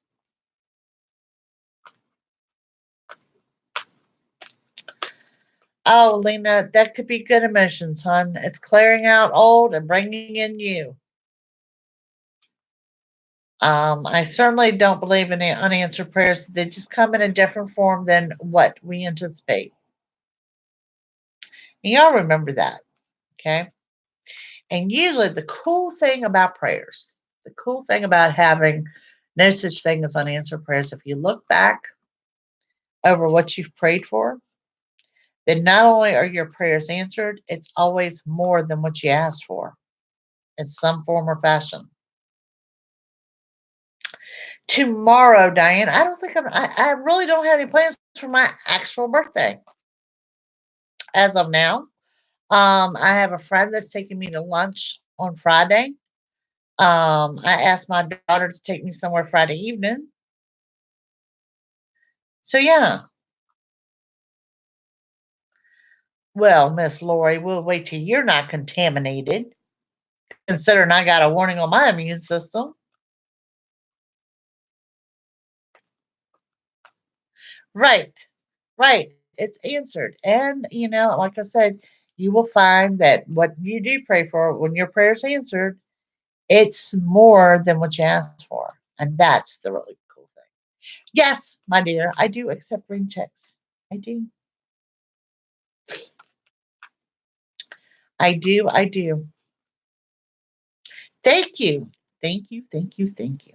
Oh, Lena, that could be good emotions, hon. It's clearing out old and bringing in new. I certainly don't believe in the unanswered prayers. They just come in a different form than what we anticipate. And y'all remember that, okay? And usually, the cool thing about prayers, the cool thing about having no such thing as unanswered prayers, if you look back over what you've prayed for, then not only are your prayers answered, it's always more than what you asked for in some form or fashion. Tomorrow, Diane, I don't think I really don't have any plans for my actual birthday as of now. I have a friend that's taking me to lunch on Friday. I asked my daughter to take me somewhere Friday evening. So yeah, well, Miss Lori, we'll wait till you're not contaminated, considering I got a warning on my immune system. Right, right. It's answered. And, like I said, you will find that what you do pray for, when your prayer's answered, it's more than what you asked for. And that's the really cool thing. Yes, my dear, I do accept ring checks. I do. I do. I do. Thank you. Thank you. Thank you. Thank you.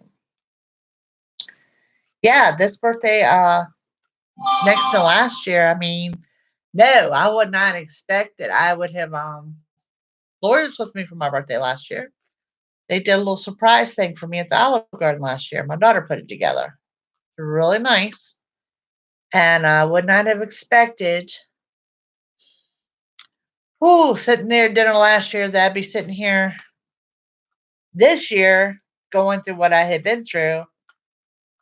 Yeah, this birthday, next to last year, I mean, no, I would not expect that I would have Lori was with me for my birthday last year. They did a little surprise thing for me at the Olive Garden last year. My daughter put it together. Really nice. And I would not have expected, sitting there at dinner last year, that I'd be sitting here this year going through what I had been through.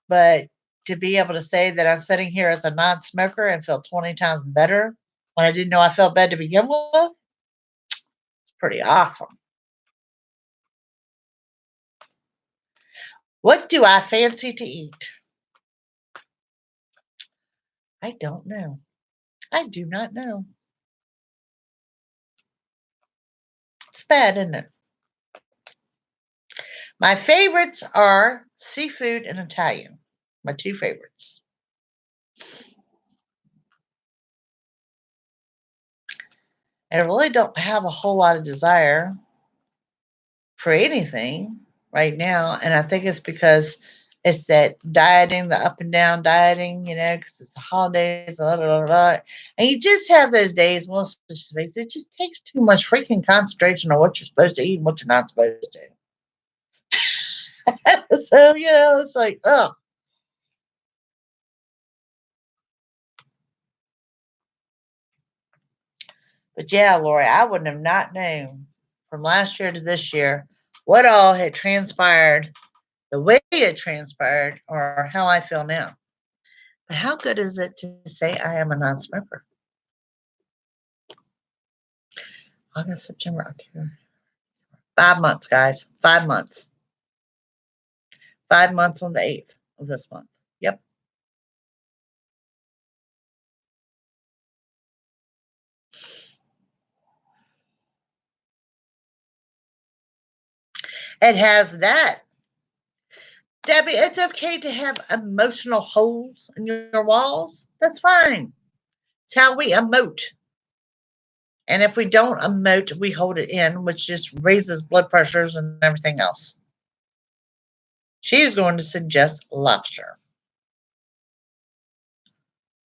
But to be able to say that I'm sitting here as a non smoker and feel 20 times better when I didn't know I felt bad to begin with, it's pretty awesome. What do I fancy to eat? I don't know. I do not know. It's bad, isn't it? My favorites are seafood and Italian. My two favorites. And I really don't have a whole lot of desire for anything right now. And I think it's because it's that dieting, the up and down dieting, because it's the holidays, blah, blah, blah, blah. And you just have those days, well, let's just face it just takes too much freaking concentration on what you're supposed to eat and what you're not supposed to. So, it's like, ugh. But yeah, Lori, I wouldn't have not known from last year to this year what all had transpired, the way it transpired, or how I feel now. But how good is it to say I am a non smoker? August, September, October. 5 months, guys. 5 months. 5 months on the 8th of this month. Yep. It has that. Debbie, it's okay to have emotional holes in your walls. That's fine. It's how we emote. And if we don't emote, we hold it in, which just raises blood pressures and everything else. She is going to suggest lobster.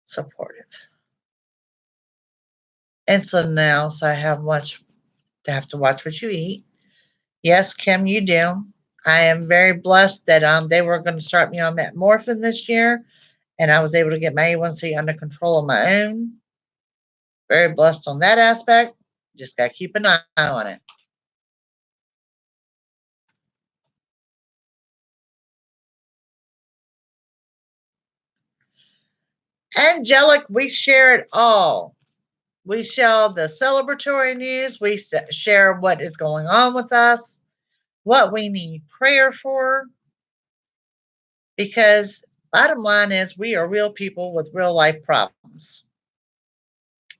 Supportive. Insulin now, so I have to watch what you eat. Yes, Kim, you do. I am very blessed that they were going to start me on metmorphin this year, and I was able to get my A1C under control on my own. Very blessed on that aspect. Just got to keep an eye on it. Angelic, we share it all. We share the celebratory news. We share what is going on with us, what we need prayer for. Because bottom line is we are real people with real life problems.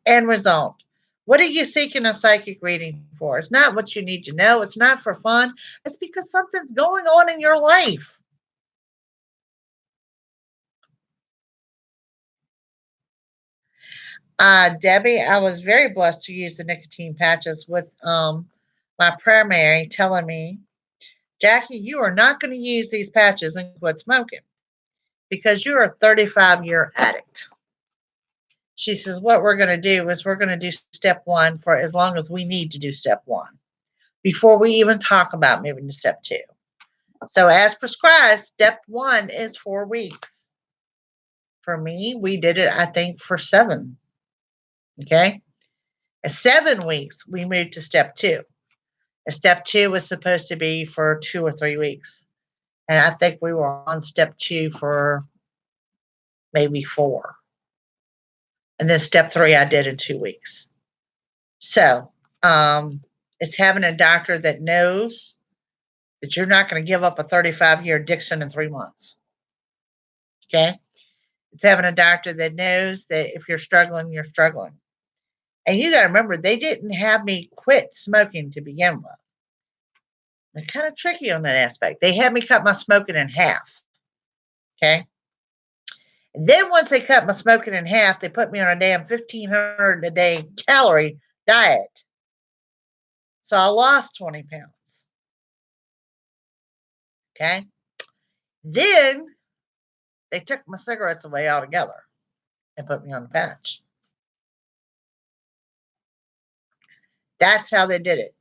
End result. What are you seeking a psychic reading for? It's not what you need to know. It's not for fun. It's because something's going on in your life. Debbie, I was very blessed to use the nicotine patches with my primary telling me, Jackie, you are not going to use these patches and quit smoking because you're a 35-year addict. She says, what we're going to do is we're going to do step one for as long as we need to do step one before we even talk about moving to step two. So, as prescribed, step one is 4 weeks. For me, we did it, I think, for 7. Okay. At 7 weeks, we moved to step two. Step two was supposed to be for 2 or 3 weeks. And I think we were on step two for maybe 4. And then step 3, I did in 2 weeks. So, it's having a doctor that knows that you're not going to give up a 35-year addiction in 3 months. Okay. It's having a doctor that knows that if you're struggling, you're struggling. And you got to remember, they didn't have me quit smoking to begin with. They're kind of tricky on that aspect. They had me cut my smoking in half. Okay. And then once they cut my smoking in half, they put me on a damn 1,500 a day calorie diet. So I lost 20 pounds. Okay. Then they took my cigarettes away altogether and put me on the patch. That's how they did it.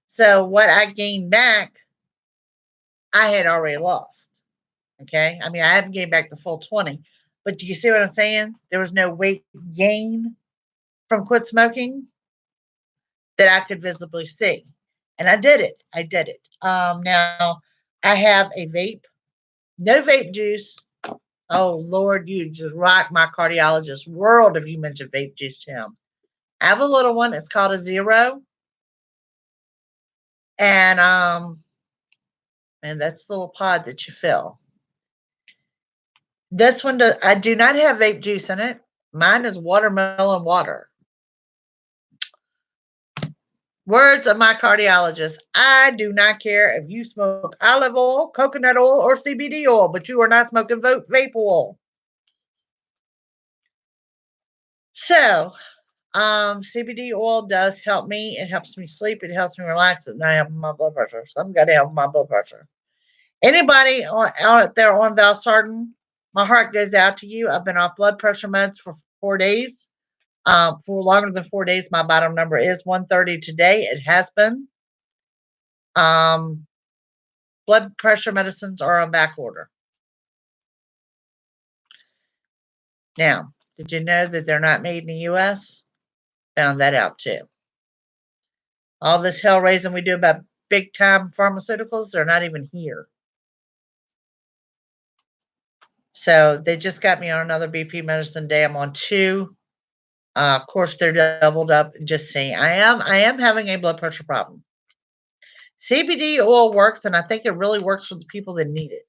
So what I gained back, I had already lost. Okay. I mean, I haven't gained back the full 20, but do you see what I'm saying? There was no weight gain from quit smoking that I could visibly see. And I did it. I did it. Now I have a vape, no vape juice. Oh Lord, you just rock my cardiologist world if you mention vape juice to him. I have a little one. It's called a Zero. And that's the little pod that you fill. This one, I do not have vape juice in it. Mine is watermelon water. Words of my cardiologist. I do not care if you smoke olive oil, coconut oil, or CBD oil, but you are not smoking vape oil. So, CBD oil does help me. It helps me sleep. It helps me relax. It not helping my blood pressure. Something got to help my blood pressure. Anybody out there on Valsartan, my heart goes out to you. I've been off blood pressure meds for 4 days. For longer than 4 days, my bottom number is 130 today. It has been. Um, blood pressure medicines are on back order. Now, did you know that they're not made in the U.S.? Found that out too. All this hell raising we do about big time pharmaceuticals, they're not even here. So they just got me on another BP medicine day. I'm on 2. Of course, they're doubled up. Just saying, I am having a blood pressure problem. CBD oil works, and I think it really works for the people that need it.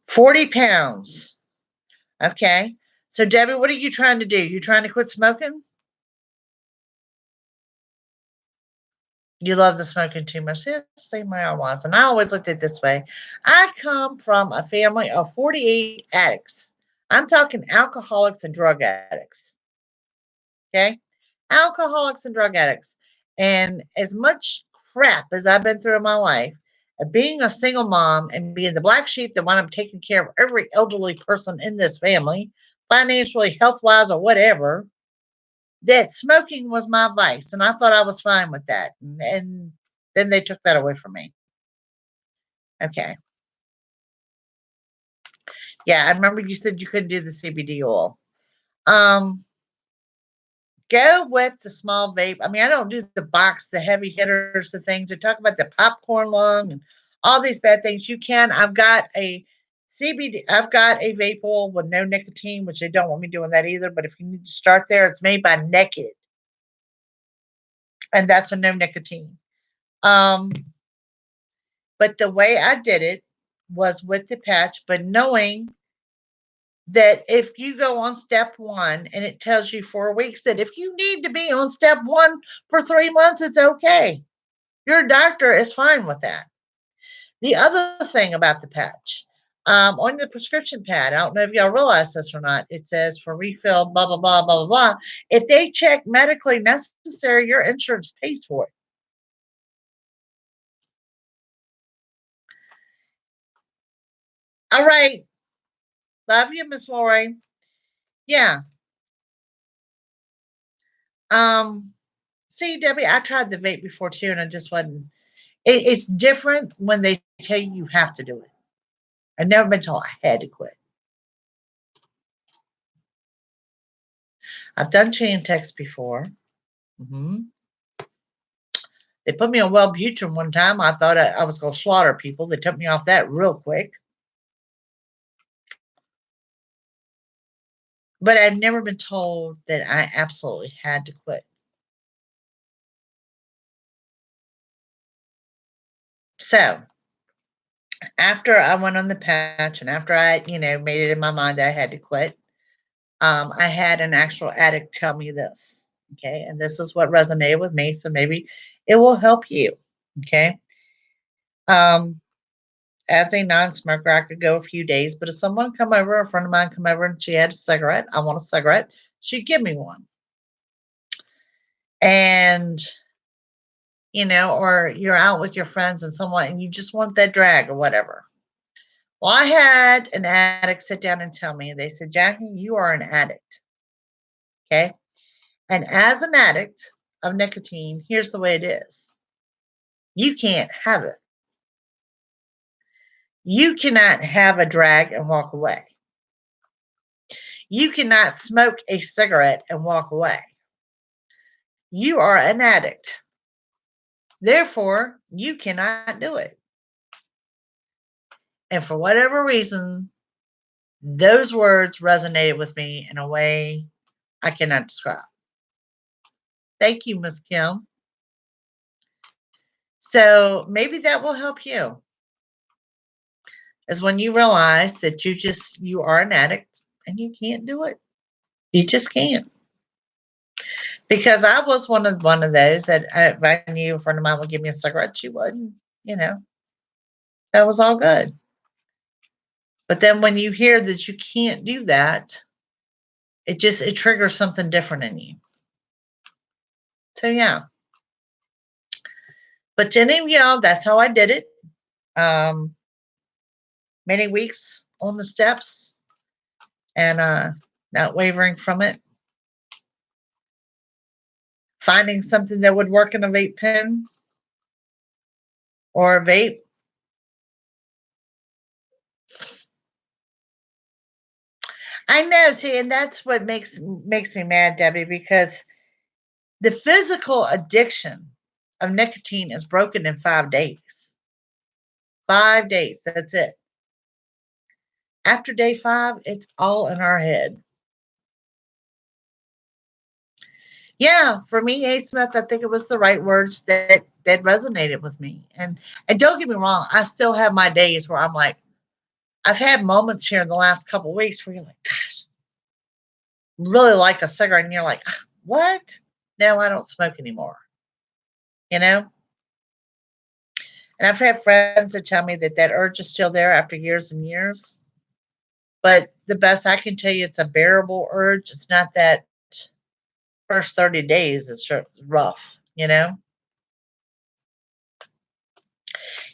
40 pounds. Okay. So, Debbie, what are you trying to do? You trying to quit smoking? You love the smoking too much. Yes, same way I was. And I always looked at it this way. I come from a family of 48 addicts. I'm talking alcoholics and drug addicts. Okay? Alcoholics and drug addicts. And as much crap as I've been through in my life, of being a single mom and being the black sheep that wound up taking care of every elderly person in this family, financially, health wise, or whatever, that smoking was my vice. And I thought I was fine with that. And then they took that away from me. Okay. Yeah, I remember you said you couldn't do the CBD oil. Go with the small vape. I mean, I don't do the box, the heavy hitters, the things. They talk about the popcorn lung and all these bad things. You can. I've got a CBD. I've got a vape oil with no nicotine, which they don't want me doing that either. But if you need to start there, it's made by Naked, and that's a no nicotine. Um, but the way I did it was with the patch, but knowing that if you go on step 1 and it tells you 4 weeks, that if you need to be on step 1 for 3 months, it's okay. Your doctor is fine with that. The other thing about the patch, on the prescription pad, I don't know if y'all realize this or not, it says for refill, blah, blah, blah, blah, blah, blah. If they check medically necessary, your insurance pays for it. All right. Love you, Miss Lori. Yeah. See, Debbie, I tried the vape before too, and I just wasn't. It's different when they tell you have to do it. I've never been told I had to quit. I've done Chantix before. They put me on Wellbutrin one time. I thought I was going to slaughter people. They took me off that real quick. But I've never been told that I absolutely had to quit. So after I went on the patch and after I, made it in my mind that I had to quit, I had an actual addict tell me this. Okay. And this is what resonated with me. So maybe it will help you. Okay. As a non-smoker, I could go a few days, but if someone come over, a friend of mine come over and she had a cigarette, I want a cigarette, she'd give me one. And, or you're out with your friends and someone, and you just want that drag or whatever. Well, I had an addict sit down and tell me, they said, Jackie, you are an addict. Okay. And as an addict of nicotine, here's the way it is. You can't have it. You cannot have a drag and walk away. You cannot smoke a cigarette and walk away. You are an addict. Therefore, you cannot do it. And for whatever reason, those words resonated with me in a way I cannot describe. Thank you, Miss Kim. So maybe that will help you. Is when you realize that you are an addict and you can't do it. You just can't. Because I was one of those that if I knew a friend of mine would give me a cigarette, she wouldn't, that was all good. But then when you hear that you can't do that, it triggers something different in you. So yeah. But to any of y'all, that's how I did it. Um, many weeks on the steps and not wavering from it. Finding something that would work in a vape pen or a vape. I know, see, and that's what makes me mad, Debbie, because the physical addiction of nicotine is broken in 5 days. 5 days, that's it. After day 5, it's all in our head. Yeah, for me, A. Smith, I think it was the right words that resonated with me. And don't get me wrong, I still have my days where I'm like, I've had moments here in the last couple of weeks where you're like, gosh, really like a cigarette, and you're like, what? No, I don't smoke anymore. You know? And I've had friends that tell me that that urge is still there after years and years. But the best I can tell you, it's a bearable urge. It's not that first 30 days it's rough, you know?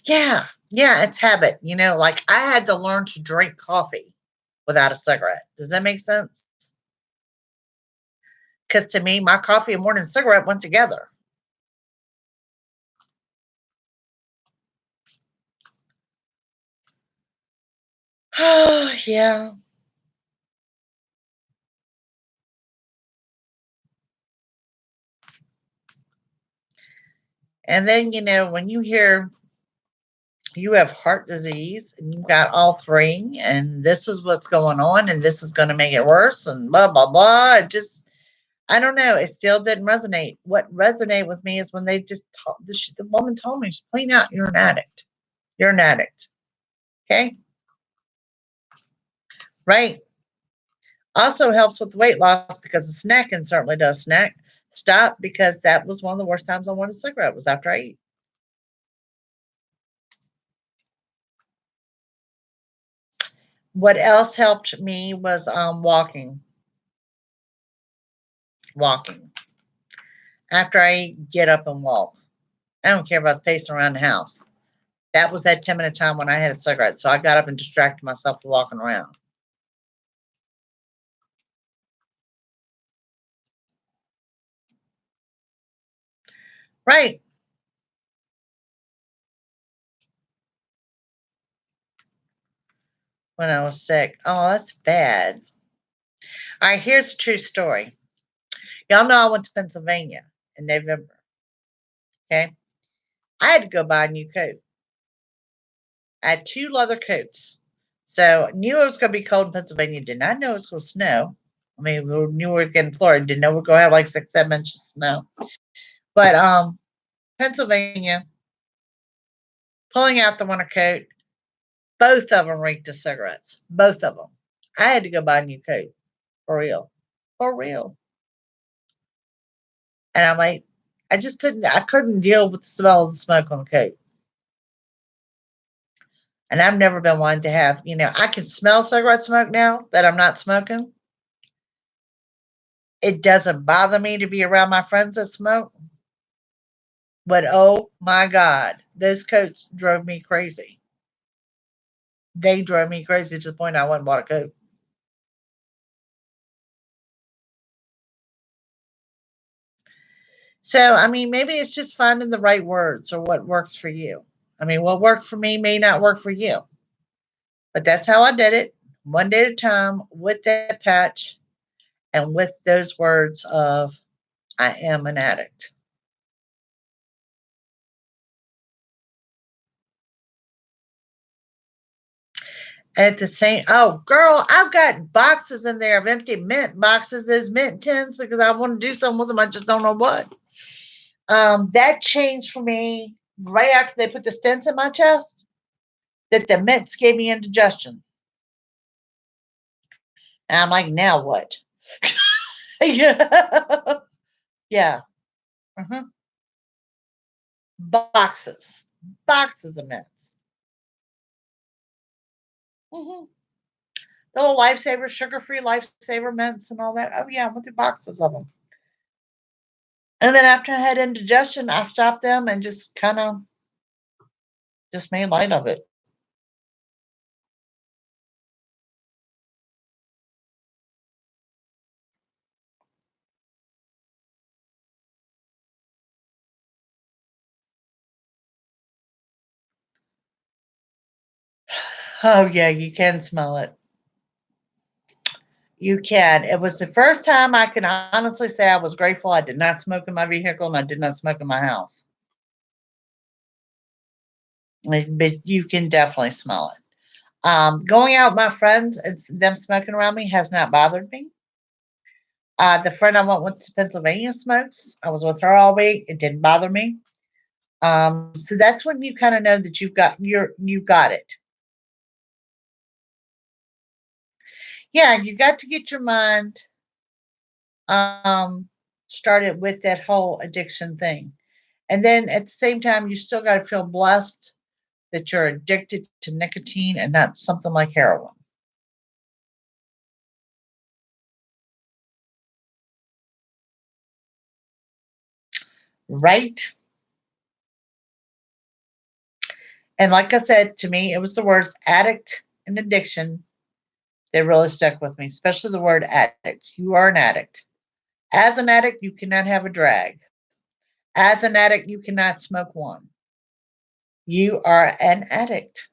Yeah, yeah, it's habit. Like I had to learn to drink coffee without a cigarette. Does that make sense? Because to me, my coffee and morning cigarette went together. Oh, yeah. And then, when you hear you have heart disease and you've got all three, and this is what's going on, and this is going to make it worse, and blah, blah, blah. I don't know. It still didn't resonate. What resonated with me is when they just the woman told me, she's plain out, you're an addict. You're an addict. Okay. Right. Also helps with the weight loss because the snacking certainly does stop because that was one of the worst times I wanted a cigarette was after I eat. What else helped me was walking. Walking. After I eat, get up and walk. I don't care if I was pacing around the house. That was that 10-minute time when I had a cigarette. So I got up and distracted myself to walking around. Right. When I was sick. Oh, that's bad. All right, here's a true story. Y'all know I went to Pennsylvania in November. Okay. I had to go buy a new coat. I had 2 leather coats. So knew it was going to be cold in Pennsylvania. Did not know it was going to snow. I mean, we knew we were getting Florida. Didn't know we are going to have like 6, 7 inches of snow. But Pennsylvania, pulling out the winter coat, both of them reeked of cigarettes. Both of them. I had to go buy a new coat. For real. For real. And I'm like, I couldn't deal with the smell of the smoke on the coat. And I've never been one to have, I can smell cigarette smoke now that I'm not smoking. It doesn't bother me to be around my friends that smoke. But oh my God, those coats drove me crazy. They drove me crazy to the point I went and bought a coat. So, I mean, maybe it's just finding the right words or what works for you. I mean, what worked for me may not work for you. But that's how I did it, one day at a time, with that patch and with those words of, I am an addict. And at the same, oh, girl, I've got boxes in there of empty mint boxes. There's mint tins because I want to do something with them. I just don't know what. That changed for me right after they put the stents in my chest, that the mints gave me indigestion. And I'm like, now what? Yeah. Yeah. Hmm. Boxes. Boxes of mints. Hmm. The little lifesaver, sugar-free lifesaver mints and all that. Oh yeah, I went through boxes of them. And then after I had indigestion, I stopped them and just kind of just made light of it. Oh yeah, you can smell it. You can. It was the first time I can honestly say I was grateful I did not smoke in my vehicle and I did not smoke in my house. But you can definitely smell it. Going out with my friends and them smoking around me has not bothered me. The friend I went with to Pennsylvania smokes. I was with her all week. It didn't bother me. So that's when you kind of know that you got it. Yeah, you got to get your mind um started with that whole addiction thing. And then at the same time, you still got to feel blessed that you're addicted to nicotine and not something like heroin. Right? And like I said, to me, it was the words addict and addiction that really stuck with me, especially the word addict. You are an addict. As an addict, you cannot have a drag. As an addict, you cannot smoke one. You are an addict.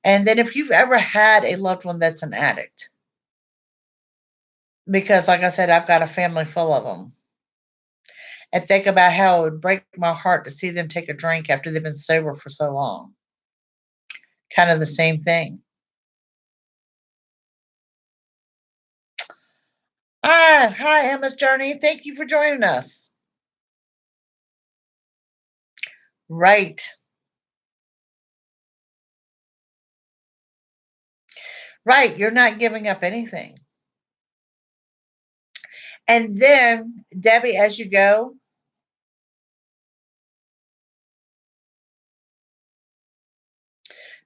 And then if you've ever had a loved one that's an addict, because like I said, I've got a family full of them, and think about how it would break my heart to see them take a drink after they've been sober for so long. Kind of the same thing. Ah, hi, Emma's Journey. Thank you for joining us. Right, right. You're not giving up anything. And then, Debbie, as you go,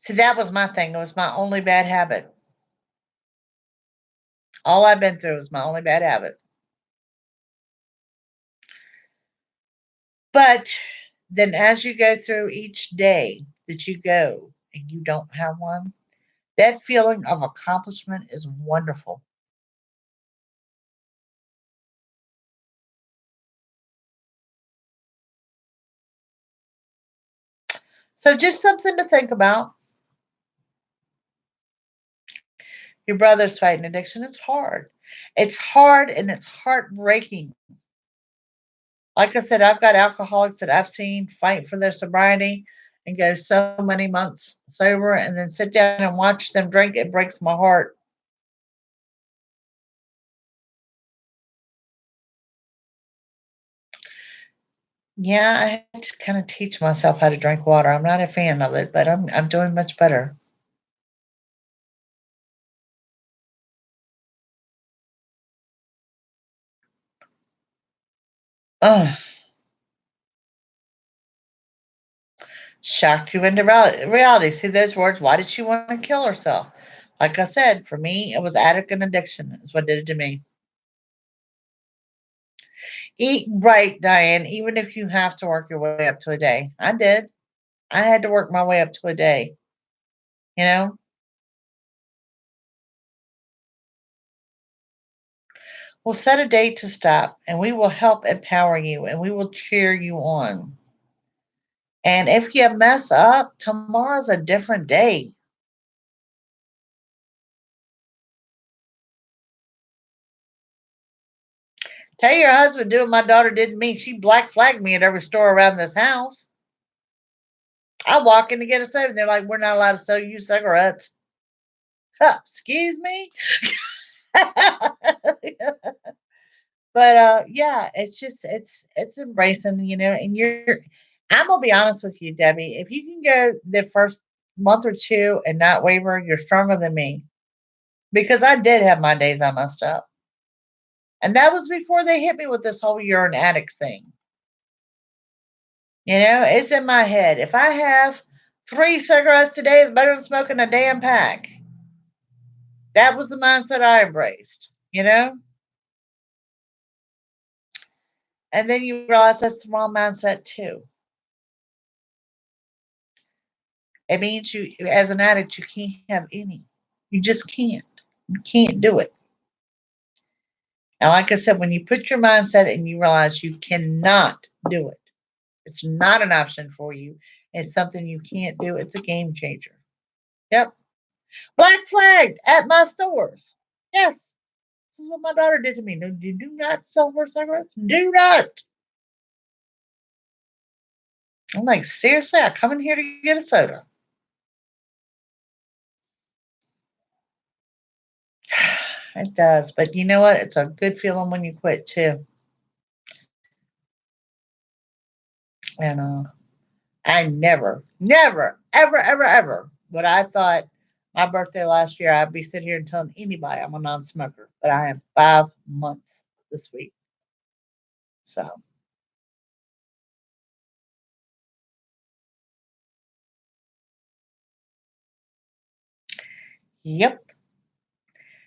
see, that was my thing. It was my only bad habit. All I've been through was my only bad habit. But then, as you go through each day that you go and you don't have one, that feeling of accomplishment is wonderful. So, just something to think about. Your brother's fighting addiction. It's hard. It's hard and it's heartbreaking. Like I said, I've got alcoholics that I've seen fight for their sobriety and go so many months sober and then sit down and watch them drink. It breaks my heart. Yeah, I had to kind of teach myself how to drink water. I'm not a fan of it, but I'm doing much better. Oh, shocked you into reality. See those words? Why did she want to kill herself? Like I said, for me, it was addict and addiction is what did it to me. Eat right, Diane, even if you have to work your way up to a day. I did. I had to work my way up to a day, you know? We'll set a date to stop and we will help empower you and we will cheer you on. And if you mess up, tomorrow's a different day. Tell your husband do what my daughter did to me. She black flagged me at every store around this house. I walk in to get a soda and they're like, we're not allowed to sell you cigarettes. Huh, excuse me? But yeah, it's just it's embracing, and I'm gonna be honest with you, Debbie. If you can go the first month or two and not waver, you're stronger than me. Because I did have my days I messed up. And that was before they hit me with this whole you're an addict thing. It's in my head. If I have 3 cigarettes today is better than smoking a damn pack. That was the mindset I embraced, you know? And then you realize that's the wrong mindset too. It means you, as an addict, you can't have any. You just can't. You can't do it. And like I said, when you put your mindset and you realize you cannot do it, it's not an option for you. It's something you can't do. It's a game changer. Yep. Black flagged at my stores. Yes. This is what my daughter did to me. No, you do not sell her cigarettes. Do not. I'm like, seriously, I come in here to get a soda. It does. But you know what? It's a good feeling when you quit too. And I never, never, ever, ever, ever would I thought my birthday last year I'd be sitting here and telling anybody I'm a non-smoker. But I am 5 months this week. So yep.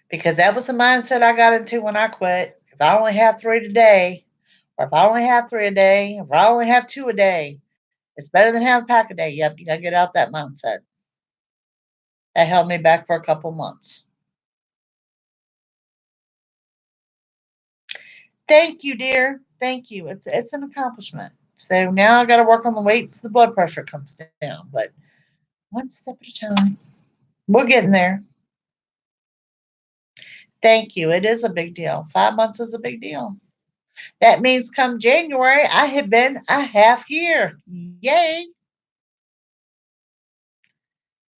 Because that was the mindset I got into when I quit. If I only have 3 today, or if I only have 3 a day, if I only have 2 a day, it's better than having a pack a day. Yep, you gotta get out that mindset. That held me back for a couple months. Thank you, dear. Thank you. It's an accomplishment. So now I got to work on the weight so the blood pressure comes down. But one step at a time. We're getting there. Thank you. It is a big deal. 5 months is a big deal. That means come January, I have been a half year. Yay.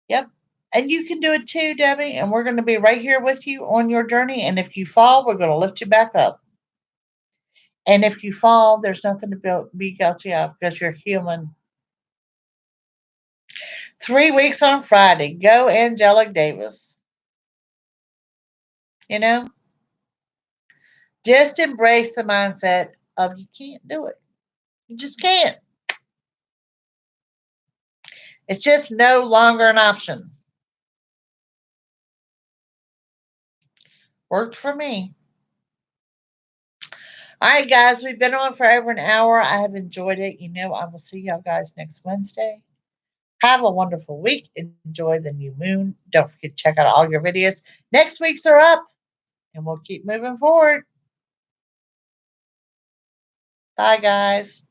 Yep. And you can do it too, Debbie. And we're going to be right here with you on your journey. And if you fall, we're going to lift you back up. And if you fall, there's nothing to be guilty of because you're human. 3 weeks on Friday. Go Angelic Davis. You know, just embrace the mindset of you can't do it. You just can't. It's just no longer an option. Worked for me. All right, guys, we've been on for over an hour. I have enjoyed it. You know, I will see y'all guys next Wednesday. Have a wonderful week. Enjoy the new moon. Don't forget to check out all your videos. Next week's are up, and we'll keep moving forward. Bye, guys.